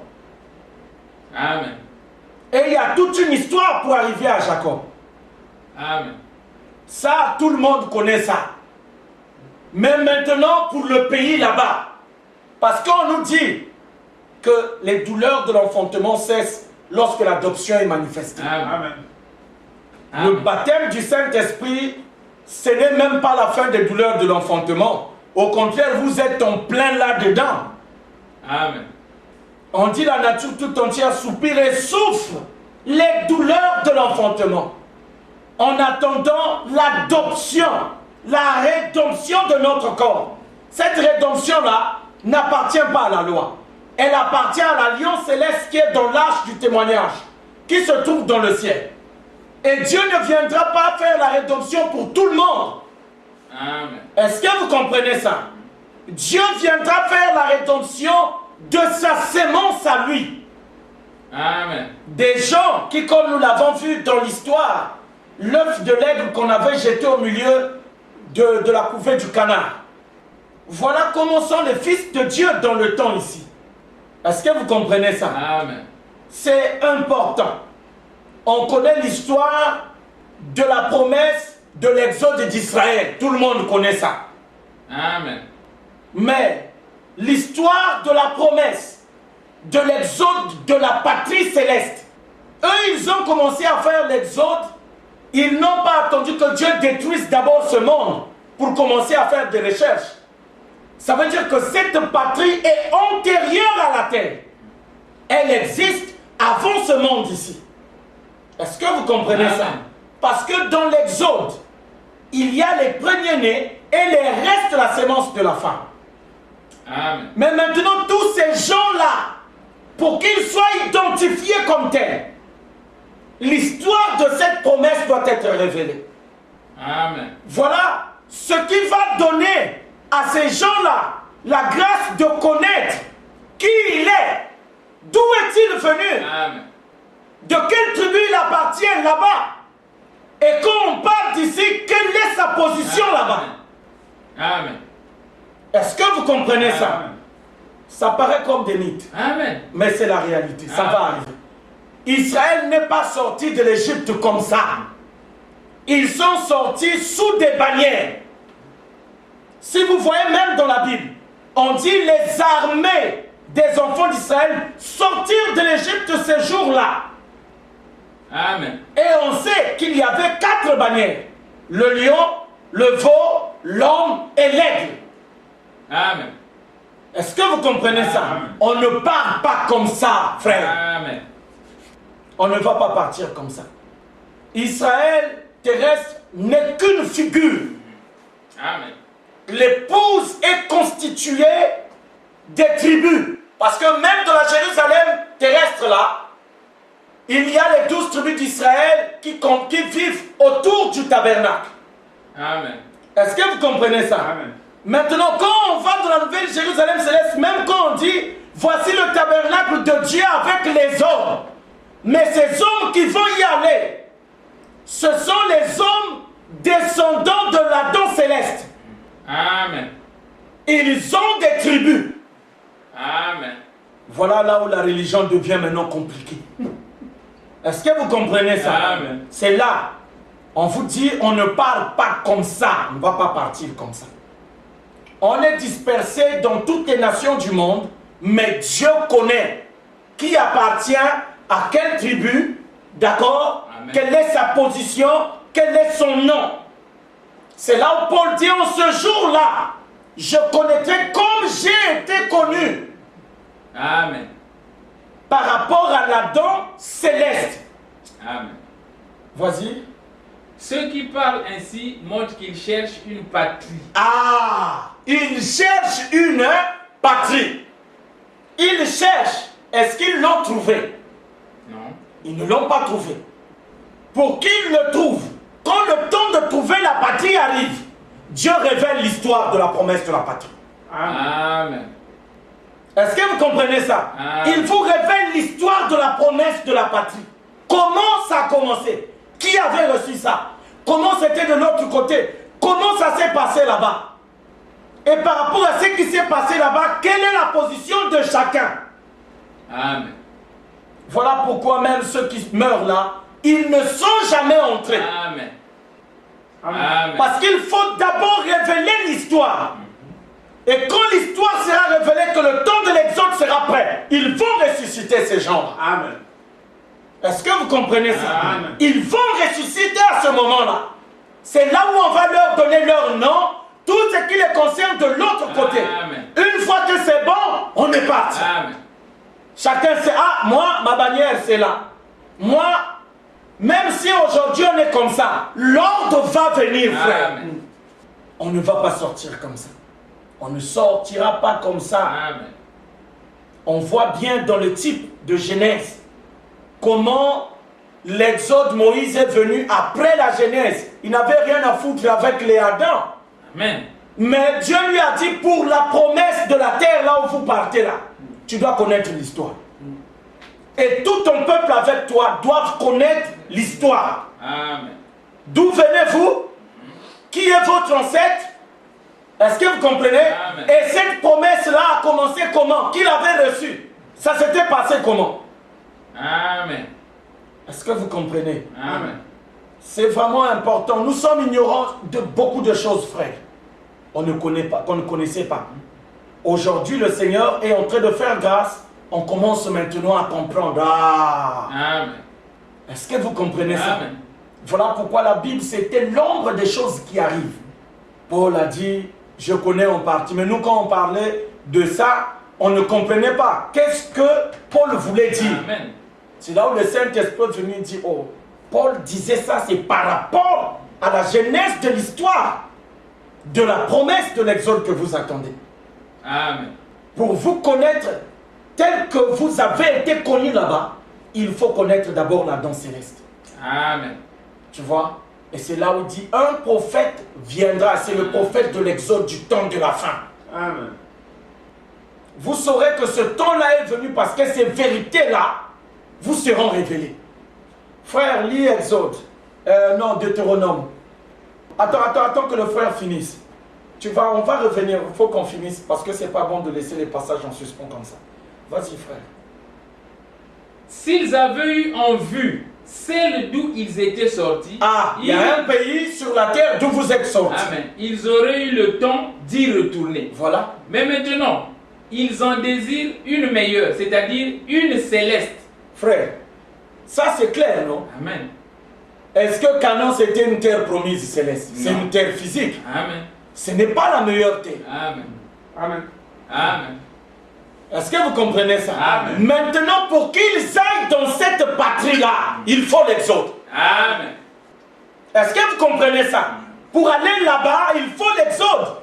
Amen. Et il y a toute une histoire pour arriver à Jacob. Amen. Ça, tout le monde connaît ça. Mais maintenant, pour le pays là-bas, parce qu'on nous dit que les douleurs de l'enfantement cessent lorsque l'adoption est manifestée. Amen. Amen. Le baptême du Saint-Esprit, ce n'est même pas la fin des douleurs de l'enfantement. Au contraire, vous êtes en plein là-dedans. Amen. On dit la nature tout entière soupire et souffre les douleurs de l'enfantement. En attendant l'adoption, la rédemption de notre corps. Cette rédemption-là n'appartient pas à la loi. Elle appartient à l'alliance céleste qui est dans l'arche du témoignage, qui se trouve dans le ciel. Et Dieu ne viendra pas faire la rédemption pour tout le monde. Amen. Est-ce que vous comprenez ça? Dieu viendra faire la rédemption de sa sémence à lui. Amen. Des gens qui, comme nous l'avons vu dans l'histoire, l'œuf de l'aigle qu'on avait jeté au milieu de la couvée du canard. Voilà comment sont les fils de Dieu dans le temps ici. Est-ce que vous comprenez ça? Amen. C'est important. On connaît l'histoire de la promesse de l'exode d'Israël. Tout le monde connaît ça. Amen. Mais l'histoire de la promesse de l'exode de la patrie céleste, eux, ils ont commencé à faire l'exode. Ils n'ont pas attendu que Dieu détruise d'abord ce monde pour commencer à faire des recherches. Ça veut dire que cette patrie est antérieure à la terre. Elle existe avant ce monde ici. Est-ce que vous comprenez ça? Parce que dans l'exode, il y a les premiers-nés et les restes de la sémence de la femme. Amen. Mais maintenant, tous ces gens-là, pour qu'ils soient identifiés comme tels, l'histoire de cette promesse doit être révélée. Amen. Voilà ce qui va donner à ces gens-là la grâce de connaître qui il est, d'où est-il venu, Amen. de quelle tribu il appartient là-bas. Et quand on parle d'ici, quelle est sa position là-bas? Amen. Est-ce que vous comprenez ça? Amen. Ça paraît comme des mythes, Amen. mais c'est la réalité, ça Amen. va arriver. Israël n'est pas sorti de l'Égypte comme ça. Ils sont sortis sous des bannières. Si vous voyez même dans la Bible, on dit les armées des enfants d'Israël sortirent de l'Égypte ces jours-là. Amen. Et on sait qu'il y avait 4 bannières. Le lion, le veau, l'homme et l'aigle. Amen. Est-ce que vous comprenez ça? Amen. On ne part pas comme ça, frère. Amen. On ne va pas partir comme ça. Israël terrestre n'est qu'une figure. Amen. L'épouse est constituée des tribus. Parce que même dans la Jérusalem terrestre là, il y a les 12 tribus d'Israël qui vivent autour du tabernacle. Amen. Est-ce que vous comprenez ça? Amen. Maintenant, quand on va dans la nouvelle Jérusalem céleste, même quand on dit, voici le tabernacle de Dieu avec les hommes. Mais ces hommes qui vont y aller, ce sont les hommes descendants de l'Adam céleste. Amen. Ils ont des tribus. Amen. Voilà là où la religion devient maintenant compliquée. Est-ce que vous comprenez ça? Amen. C'est là. On vous dit, on ne parle pas comme ça. On ne va pas partir comme ça. On est dispersé dans toutes les nations du monde, mais Dieu connaît qui appartient à quelle tribu, d'accord? Amen. Quelle est sa position, quel est son nom. C'est là où Paul dit, en ce jour-là, je connaîtrai comme j'ai été connu Amen. par rapport à l'Adam céleste. Amen. Vas-y. Ceux qui parlent ainsi montrent qu'ils cherchent une patrie. Ah, ils cherchent une patrie. Ils cherchent. Est-ce qu'ils l'ont trouvé? Non. Ils ne l'ont pas trouvé. Pour qu'ils le trouvent, quand le temps de trouver la patrie arrive, Dieu révèle l'histoire de la promesse de la patrie. Amen. Est-ce que vous comprenez ça? Amen. Il vous révèle l'histoire de la promesse de la patrie. Comment ça a commencé? Qui avait reçu ça? Comment c'était de l'autre côté? Comment ça s'est passé là-bas? Et par rapport à ce qui s'est passé là-bas, quelle est la position de chacun? Amen. Voilà pourquoi même ceux qui meurent là, ils ne sont jamais entrés. Amen. Amen. Amen. Parce qu'il faut d'abord révéler l'histoire. Et quand l'histoire sera révélée, que le temps de l'exode sera prêt, ils vont ressusciter ces gens-là. Amen. Est-ce que vous comprenez ça? Amen. Ils vont ressusciter à ce moment-là. C'est là où on va leur donner leur nom, tout ce qui les concerne de l'autre côté. Amen. Une fois que c'est bon, on est parti. Amen. Chacun sait, ah, moi, ma bannière, c'est là. Moi, même si aujourd'hui on est comme ça, l'ordre va venir, frère. Amen. On ne va pas sortir comme ça. On ne sortira pas comme ça. Amen. On voit bien dans le type de Genèse comment l'exode Moïse est venu après la Genèse. Il n'avait rien à foutre avec les Adam. Amen. Mais Dieu lui a dit, pour la promesse de la terre, là où vous partez là, tu dois connaître l'histoire. Et tout ton peuple avec toi doivent connaître l'histoire. Amen. D'où venez-vous? Qui est votre ancêtre? Est-ce que vous comprenez? Amen. Et cette promesse-là a commencé comment? Qui l'avait reçue? Ça s'était passé comment? Amen. Est-ce que vous comprenez? Amen. C'est vraiment important. Nous sommes ignorants de beaucoup de choses, frères. On ne connaît pas, qu'on ne connaissait pas. Aujourd'hui, le Seigneur est en train de faire grâce. On commence maintenant à comprendre. Ah! Amen. Est-ce que vous comprenez ça? Amen. Voilà pourquoi la Bible, c'était l'ombre des choses qui arrivent. Paul a dit, je connais en partie. Mais nous, quand on parlait de ça, on ne comprenait pas. Qu'est-ce que Paul voulait dire? Amen. C'est là où le Saint-Esprit est venu dire, oh, Paul disait ça, c'est par rapport à la genèse de l'histoire, de la promesse de l'exode que vous attendez. Amen. Pour vous connaître tel que vous avez été connu là-bas, il faut connaître d'abord la danse céleste. Amen. Tu vois? Et c'est là où il dit, un prophète viendra, c'est le prophète de l'exode du temps de la fin. Amen. Vous saurez que ce temps-là est venu parce que ces vérités-là vous seront révélées. Frère, lis Exode. Non, Deutéronome. Attends que le frère finisse. On va revenir, il faut qu'on finisse parce que c'est pas bon de laisser les passages en suspens comme ça. Vas-y, frère. S'ils avaient eu en vue celle d'où ils étaient sortis, Il y a un pays sur la terre d'où vous êtes sortis. Amen. Ils auraient eu le temps d'y retourner. Voilà. Mais maintenant, ils en désirent une meilleure, c'est-à-dire une céleste. Frère, ça c'est clair, non? Amen. Est-ce que Canaan c'était une terre promise céleste? C'est Non. une terre physique. Amen. Ce n'est pas la meilleure terre. Amen. Amen. Amen. Est-ce que vous comprenez ça? Amen. Maintenant, pour qu'ils aillent dans cette patrie-là, il faut l'exode. Amen. Est-ce que vous comprenez ça? Pour aller là-bas, il faut l'exode.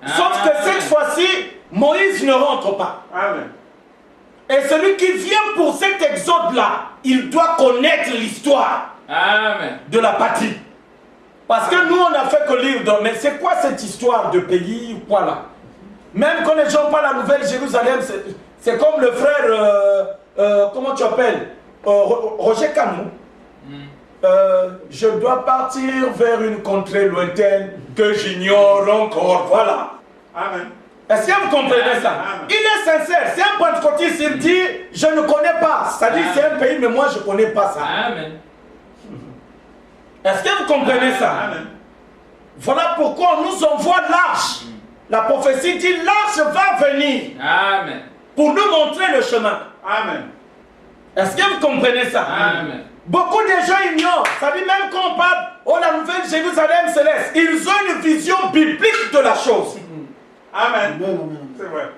Sauf que cette fois-ci, Moïse ne rentre pas. Amen. Et celui qui vient pour cet exode-là, il doit connaître l'histoire Amen. de la patrie. Parce que nous, on n'a fait que lire dans... Mais c'est quoi cette histoire de pays ou quoi là? Même quand les gens parlent à la Nouvelle Jérusalem, c'est comme le frère, comment tu appelles? Roger Canou. Je dois partir vers une contrée lointaine que j'ignore encore. Voilà. Amen. Est-ce que vous comprenez ça? Amen. Il est sincère. C'est un pentecôtiste, il dit, je ne connais pas. Ça dit, c'est un pays, mais moi, je ne connais pas ça. Amen. Est-ce que vous comprenez ça? Amen. Voilà pourquoi on nous envoie l'arche. La prophétie dit, l'arche va venir Amen. pour nous montrer le chemin. Amen. Est-ce que vous comprenez ça? Amen. Beaucoup de gens ignorent. Ça dit même quand on parle, oh la nouvelle Jérusalem céleste, ils ont une vision biblique de la chose. Amen. Amen. C'est vrai.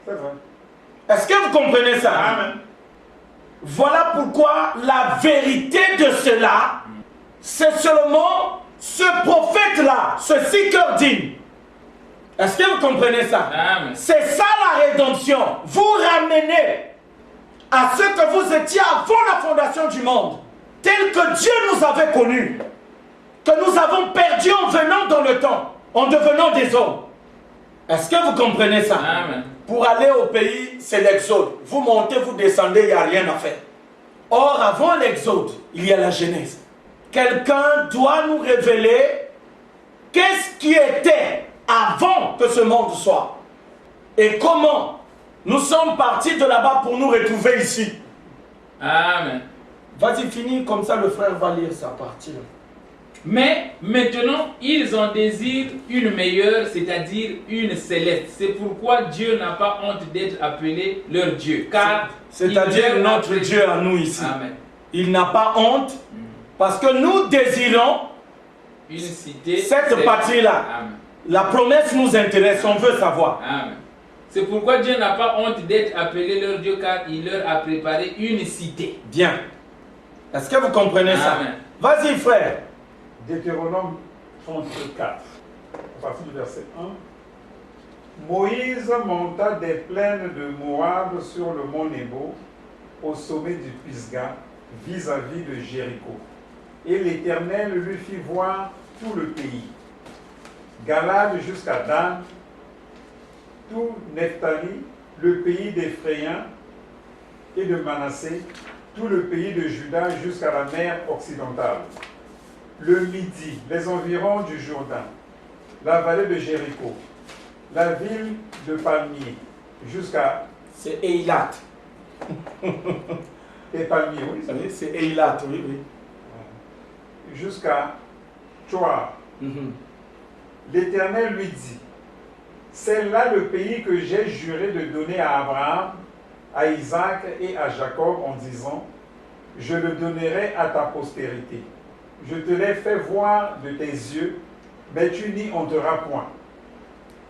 C'est vrai. Est-ce que vous comprenez ça? Amen. Voilà pourquoi la vérité de cela, c'est seulement ce prophète-là, ce seeker digne. Est-ce que vous comprenez ça? Amen. C'est ça la rédemption. Vous ramenez à ce que vous étiez avant la fondation du monde, tel que Dieu nous avait connus, que nous avons perdu en venant dans le temps, en devenant des hommes. Est-ce que vous comprenez ça? Amen. Pour aller au pays, c'est l'exode. Vous montez, vous descendez, il n'y a rien à faire. Or, avant l'exode, il y a la Genèse. Quelqu'un doit nous révéler qu'est-ce qui était avant que ce monde soit. Et comment nous sommes partis de là-bas pour nous retrouver ici. Amen. Vas-y, finis, comme ça le frère va lire sa partie. Mais maintenant, ils en désirent une meilleure, c'est-à-dire une céleste. C'est pourquoi Dieu n'a pas honte d'être appelé leur Dieu. Car c'est-à-dire il leur a notre pré- Dieu à nous ici. Amen. Il n'a pas honte parce que nous désirons Une cité. cette céleste. patrie-là. Amen. La promesse nous intéresse, on veut savoir. Amen. C'est pourquoi Dieu n'a pas honte d'être appelé leur Dieu, car il leur a préparé une cité. Bien. Est-ce que vous comprenez ça? Amen. Vas-y, frère. Deutéronome 34, à partir du verset 1. Moïse monta des plaines de Moab sur le mont Nebo, au sommet du Pisga, vis-à-vis de Jéricho. Et l'Éternel lui fit voir tout le pays, Galade jusqu'à Dan, tout Nephtali, le pays des Phréens, et de Manassé, tout le pays de Juda jusqu'à la mer occidentale, le Midi, les environs du Jourdain, la vallée de Jéricho, la ville de Palmiers, jusqu'à... C'est Eilat. Et Palmiers, oui. Oui, c'est Eilat, oui, oui. Jusqu'à Tchoar. L'Éternel lui dit, c'est là le pays que j'ai juré de donner à Abraham, à Isaac et à Jacob en disant, je le donnerai à ta postérité. Je te l'ai fait voir de tes yeux, mais tu n'y entreras point.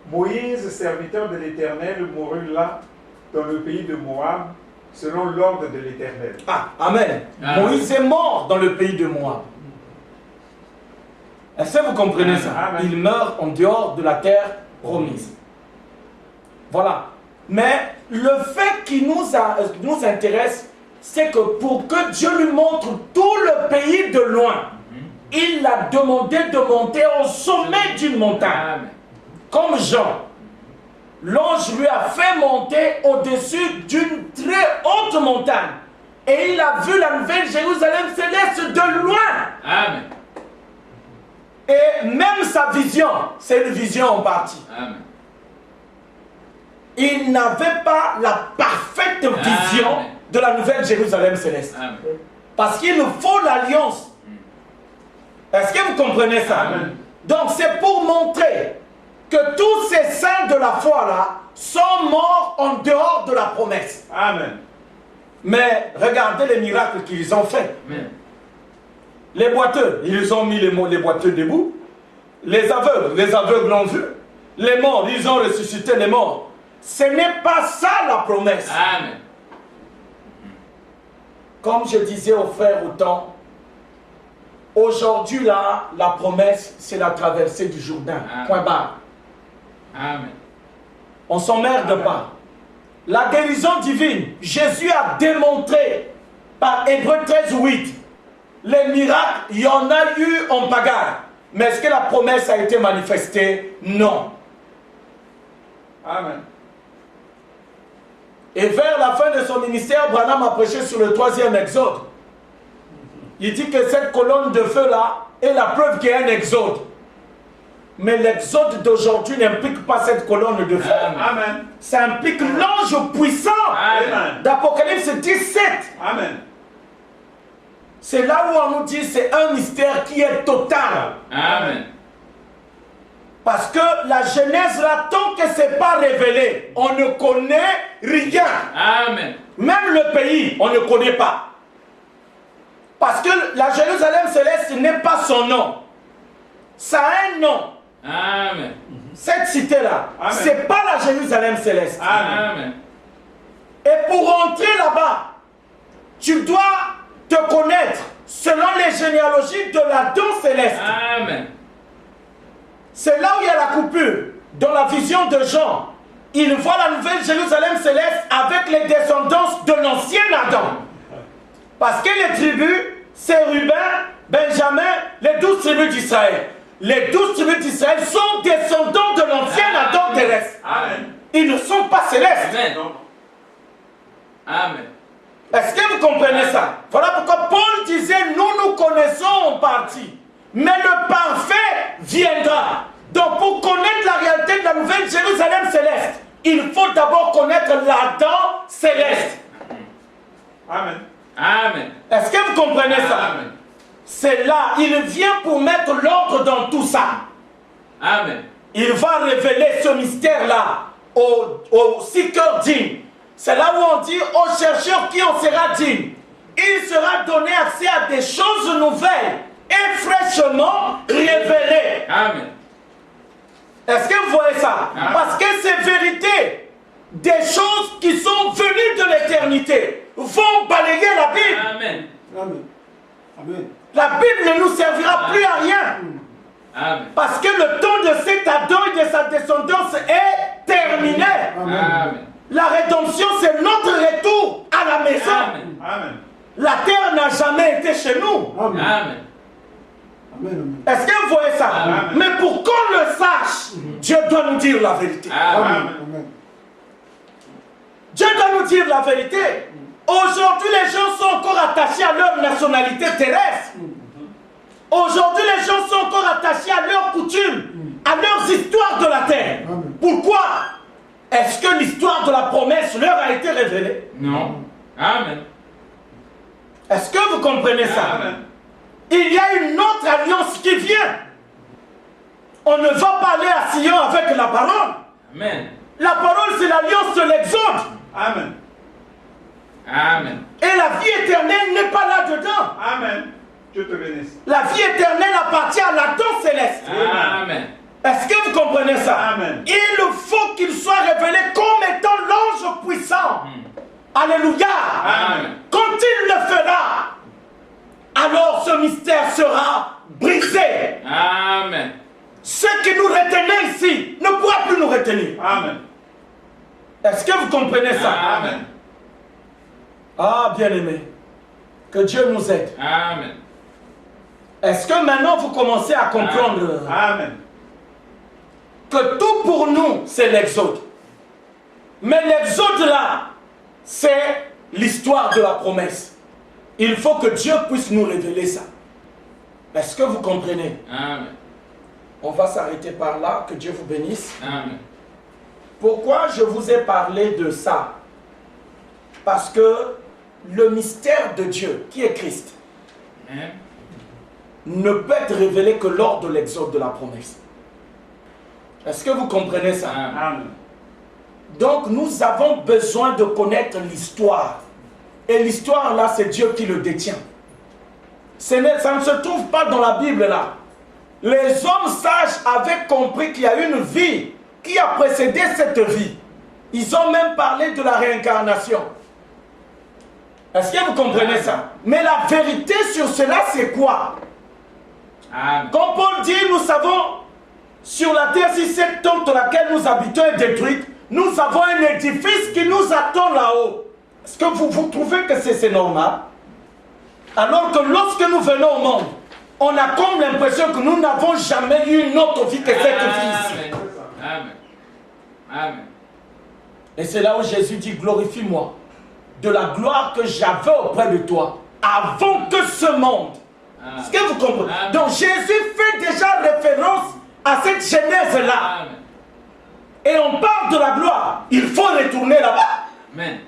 Moïse, serviteur de l'Éternel, mourut là, dans le pays de Moab, selon l'ordre de l'Éternel. Ah, Amen. Moïse est mort dans le pays de Moab. Est-ce que vous comprenez ça? Amen. Il meurt en dehors de la terre promise. Voilà. Mais le fait qui nous intéresse, c'est que pour que Dieu lui montre tout le pays de loin, il a demandé de monter au sommet d'une montagne. Comme Jean. L'ange lui a fait monter au-dessus d'une très haute montagne. Et il a vu la nouvelle Jérusalem céleste de loin. Amen. Et même sa vision, c'est une vision en partie. Amen. Il n'avait pas la parfaite vision de la nouvelle Jérusalem céleste. Amen. Parce qu'il nous faut l'alliance. Est-ce que vous comprenez ça? Amen. Donc c'est pour montrer que tous ces saints de la foi là sont morts en dehors de la promesse. Amen. Mais regardez les miracles qu'ils ont faits. Amen. Les boiteux, ils ont mis les boiteux debout. Les aveugles l'ont vu. Les morts, ils ont ressuscité les morts. Ce n'est pas ça la promesse. Amen. Comme je disais aux frères autant, aujourd'hui là, la promesse, c'est la traversée du Jourdain. Amen. Point barre. Amen. On s'emmerde pas. La guérison divine, Jésus a démontré par Hébreux 13:8. Les miracles, il y en a eu en bagarre. Mais est-ce que la promesse a été manifestée? Non. Amen. Et vers la fin de son ministère, Branham a prêché sur le 3e exode. Il dit que cette colonne de feu là est la preuve qu'il y a un exode. Mais l'exode d'aujourd'hui n'implique pas cette colonne de feu. Amen. Ça implique l'ange puissant Amen. d'Apocalypse 17. Amen. C'est là où on nous dit que c'est un mystère qui est total. Amen. Parce que la Genèse là, tant que ce n'est pas révélé, on ne connaît rien. Amen. Même le pays, on ne connaît pas. Parce que la Jérusalem céleste n'est pas son nom. Ça a un nom. Amen. Cette cité-là, ce n'est pas la Jérusalem céleste. Amen. Et pour entrer là-bas, tu dois te connaître selon les généalogies de l'Adam céleste. Amen. C'est là où il y a la coupure. Dans la vision de Jean, il voit la nouvelle Jérusalem céleste avec les descendances de l'ancien Adam. Parce que les tribus, c'est Ruben, Benjamin, les 12 tribus d'Israël. Les 12 tribus d'Israël sont descendants de l'ancien Adam terrestre. Amen. Ils ne sont pas célestes. Amen. Amen. Est-ce que vous comprenez ça? Voilà pourquoi Paul disait, nous connaissons en partie, mais le parfait viendra. Donc pour connaître la réalité de la nouvelle Jérusalem céleste, il faut d'abord connaître l'Adam céleste. Amen. Amen. Est-ce que vous comprenez ça? Amen. C'est là, il vient pour mettre l'ordre dans tout ça. Amen. Il va révéler ce mystère-là aux seekers dignes. C'est là où on dit aux chercheurs qui en sera digne. Il sera donné accès à des choses nouvelles et fraîchement révélées. Amen. Est-ce que vous voyez ça? Amen. Parce que ces vérités, des choses qui sont venues de l'éternité, vont balayer la Bible. Amen. Amen. Amen. La Bible ne nous servira plus à rien. Amen. Parce que le temps de cet Adam et de sa descendance est terminé. Amen. La rédemption, c'est notre retour à la maison. Amen. Amen. La terre n'a jamais été chez nous. Amen. Amen. Amen. Est-ce que vous voyez ça? Amen. Mais pour qu'on le sache, Dieu doit nous dire la vérité. Amen. Amen. Amen. Dieu doit nous dire la vérité. Aujourd'hui, les gens sont encore attachés à leur nationalité terrestre. Aujourd'hui, les gens sont encore attachés à leurs coutumes, à leurs histoires de la terre. Amen. Pourquoi? Est-ce que l'histoire de la promesse leur a été révélée? Non. Amen. Est-ce que vous comprenez ça? Amen. Il y a une autre alliance qui vient. On ne va pas aller à Sion avec la parole. Amen. La parole, c'est l'alliance de l'Exode. Amen. Amen. Et la vie éternelle n'est pas là-dedans. Amen. Dieu te bénisse. La vie éternelle appartient à l'Adam céleste. Amen. Est-ce que vous comprenez ça? Amen. Il faut qu'il soit révélé comme étant l'ange puissant. Alléluia. Amen. Quand il le fera, alors ce mystère sera brisé. Amen. Ce qui nous retenait ici ne pourra plus nous retenir. Amen. Est-ce que vous comprenez ça? Amen. Ah, bien-aimé, que Dieu nous aide. Amen. Est-ce que maintenant vous commencez à comprendre Amen. que tout pour nous, c'est l'exode? Mais l'exode là, c'est l'histoire de la promesse. Il faut que Dieu puisse nous révéler ça. Est-ce que vous comprenez? Amen. On va s'arrêter par là. Que Dieu vous bénisse. Amen. Pourquoi je vous ai parlé de ça? Parce que le mystère de Dieu, qui est Christ, Amen. ne peut être révélé que lors de l'exode de la promesse. Est-ce que vous comprenez ça? Amen. Donc nous avons besoin de connaître l'histoire. Et l'histoire là, c'est Dieu qui le détient. Ça ne se trouve pas dans la Bible là. Les hommes sages avaient compris qu'il y a une vie qui a précédé cette vie. Ils ont même parlé de la réincarnation. Est-ce que vous comprenez ça? Mais la vérité sur cela, c'est quoi? Amen. Quand Paul dit, nous savons, sur la terre, si cette tente dans laquelle nous habitons est détruite, nous avons un édifice qui nous attend là-haut. Est-ce que vous trouvez que c'est normal? Alors que lorsque nous venons au monde, on a comme l'impression que nous n'avons jamais eu une autre vie que cette vie ici. Amen. Amen. Et c'est là où Jésus dit, glorifie-moi de la gloire que j'avais auprès de toi avant que ce monde. Amen. Est-ce que vous comprenez? Amen. Donc Jésus fait déjà référence à cette genèse-là. Amen. Et on parle de la gloire. Il faut retourner là-bas. Amen.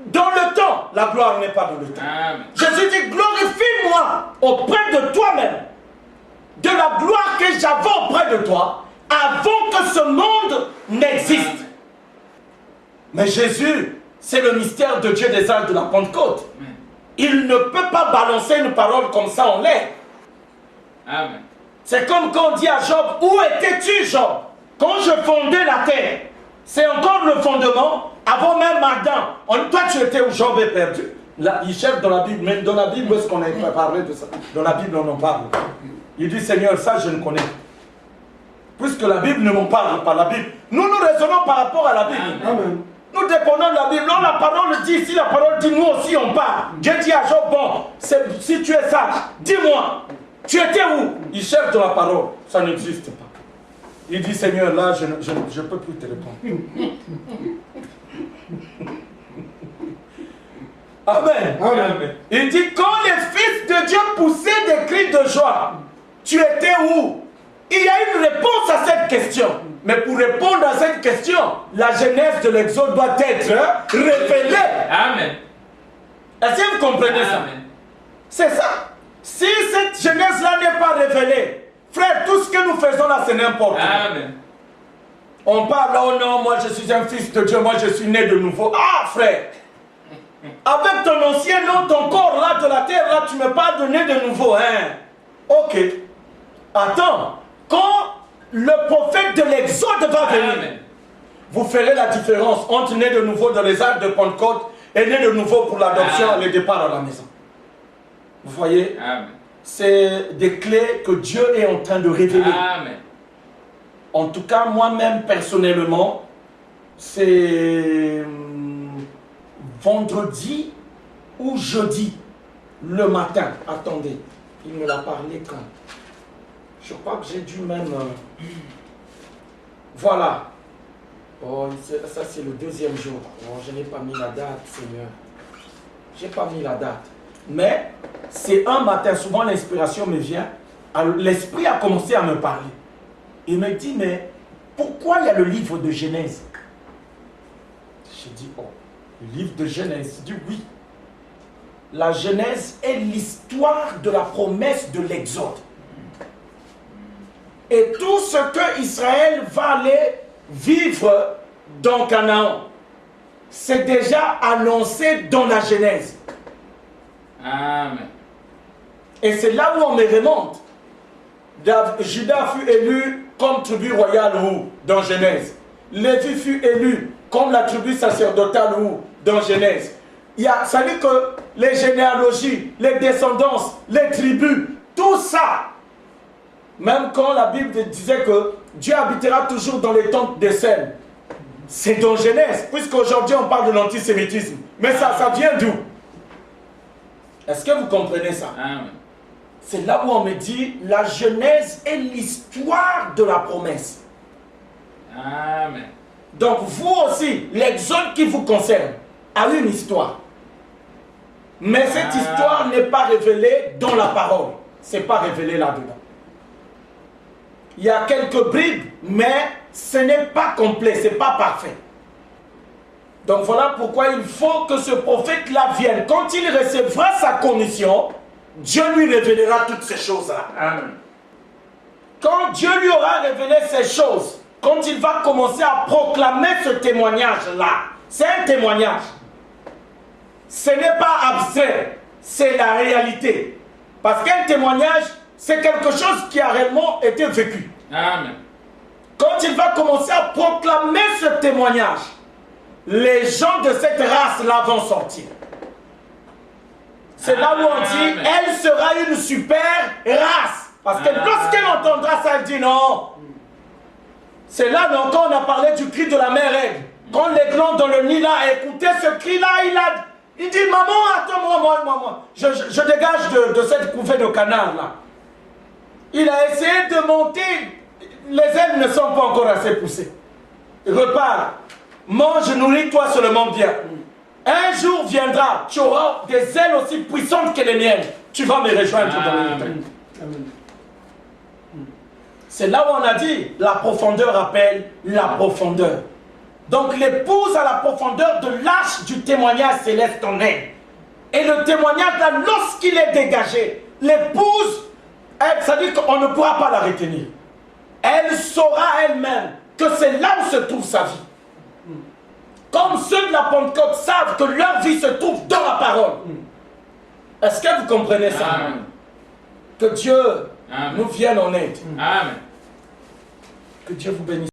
Dans le temps, la gloire n'est pas dans le temps. Amen. Jésus dit, glorifie-moi auprès de toi-même de la gloire que j'avais auprès de toi avant que ce monde n'existe. Amen. Mais Jésus, c'est le mystère de Dieu des âges de la Pentecôte. Amen. Il ne peut pas balancer une parole comme ça en l'air. Amen. C'est comme quand on dit à Job, où étais-tu Job? Quand je fondais la terre, c'est encore le fondement, avant même Adam. Toi tu étais où Job est perdu. Là, il cherche dans la Bible, mais dans la Bible, où est-ce qu'on a parlé de ça? Dans la Bible, on en parle. Il dit, Seigneur, ça je ne connais pas. Puisque la Bible ne m'en parle pas, la Bible. Nous raisonnons par rapport à la Bible. Amen. Nous dépendons de la Bible. Non, la parole dit, si la parole dit, nous aussi on parle. Dieu dit à Job, bon, si tu es sage, dis-moi, tu étais où? Il cherche dans la parole. Ça n'existe pas. Il dit, Seigneur, là, je ne peux plus te répondre. Amen. Amen. Il dit, quand les fils de Dieu poussaient des cris de joie, tu étais où? Il y a une réponse à cette question. Mais pour répondre à cette question, la genèse de l'Exode doit être révélée. Amen. Est-ce que vous comprenez ça? Amen. C'est ça. Si cette genèse-là n'est pas révélée, frère, tout ce que nous faisons là, c'est n'importe quoi. Amen. On parle, oh non, moi je suis un fils de Dieu, moi je suis né de nouveau. Ah, frère, avec ton ancien nom, ton corps là de la terre, là, tu me parles de né de nouveau, hein? Ok. Attends, quand le prophète de l'Exode va venir, Amen. vous ferez la différence entre né de nouveau dans les actes de Pentecôte et né de nouveau pour l'adoption et le départ à la maison. Vous voyez? Amen. C'est des clés que Dieu est en train de révéler. Amen. En tout cas, moi-même, personnellement, c'est vendredi ou jeudi, le matin. Attendez, il me l'a parlé quand? Je crois que j'ai dû même... Voilà. Oh, ça, c'est le deuxième jour. Oh, je n'ai pas mis la date, Seigneur. Je n'ai pas mis la date. Mais c'est un matin, souvent l'inspiration me vient. L'esprit a commencé à me parler. Il me dit, mais pourquoi il y a le livre de Genèse? J'ai dit, oh, le livre de Genèse. Il dit, oui. La Genèse est l'histoire de la promesse de l'Exode. Et tout ce que Israël va aller vivre dans Canaan, c'est déjà annoncé dans la Genèse. Amen. Et c'est là où on me remonte. Judas fut élu comme tribu royale où? Dans Genèse. Lévi fut élu comme la tribu sacerdotale où? Dans Genèse. Ça veut dire que les généalogies, les descendances, les tribus, tout ça, même quand la Bible disait que Dieu habitera toujours dans les tentes des scènes, c'est dans Genèse, puisqu'aujourd'hui on parle de l'antisémitisme. Mais ça vient d'où? Est-ce que vous comprenez ça? Amen. C'est là où on me dit, la Genèse est l'histoire de la promesse. Amen. Donc vous aussi, l'exode qui vous concerne a une histoire. Mais cette histoire n'est pas révélée dans la parole. Ce n'est pas révélé là-dedans. Il y a quelques bribes, mais ce n'est pas complet, ce n'est pas parfait. Donc voilà pourquoi il faut que ce prophète-là vienne. Quand il recevra sa commission, Dieu lui révélera toutes ces choses-là. Amen. Quand Dieu lui aura révélé ces choses, quand il va commencer à proclamer ce témoignage-là, c'est un témoignage. Ce n'est pas abstrait, c'est la réalité. Parce qu'un témoignage, c'est quelque chose qui a réellement été vécu. Amen. Quand il va commencer à proclamer ce témoignage, les gens de cette race-là vont sortir. C'est là où on dit, elle sera une super race. Parce que lorsqu'elle entendra ça, elle dit non. C'est là donc quand on a parlé du cri de la mère aigle. Quand l'aiglon dans le nid a écouté ce cri-là, il dit, maman, attends-moi, moi. Je dégage de cette couvée de canard là. Il a essayé de monter, les ailes ne sont pas encore assez poussées. Il repart. Mange, nourris-toi seulement bien. Un jour viendra, tu auras des ailes aussi puissantes que les miennes. Tu vas me rejoindre dans le montagne. C'est là où on a dit, la profondeur appelle la profondeur. Donc l'épouse à la profondeur de l'arche du témoignage céleste en elle. Et le témoignage là, lorsqu'il est dégagé, l'épouse, ça dit qu'on ne pourra pas la retenir. Elle saura elle-même que c'est là où se trouve sa vie. Comme ceux de la Pentecôte savent que leur vie se trouve dans la parole. Est-ce que vous comprenez ça? Amen. Que Dieu Amen. nous vienne en aide. Amen. Que Dieu vous bénisse.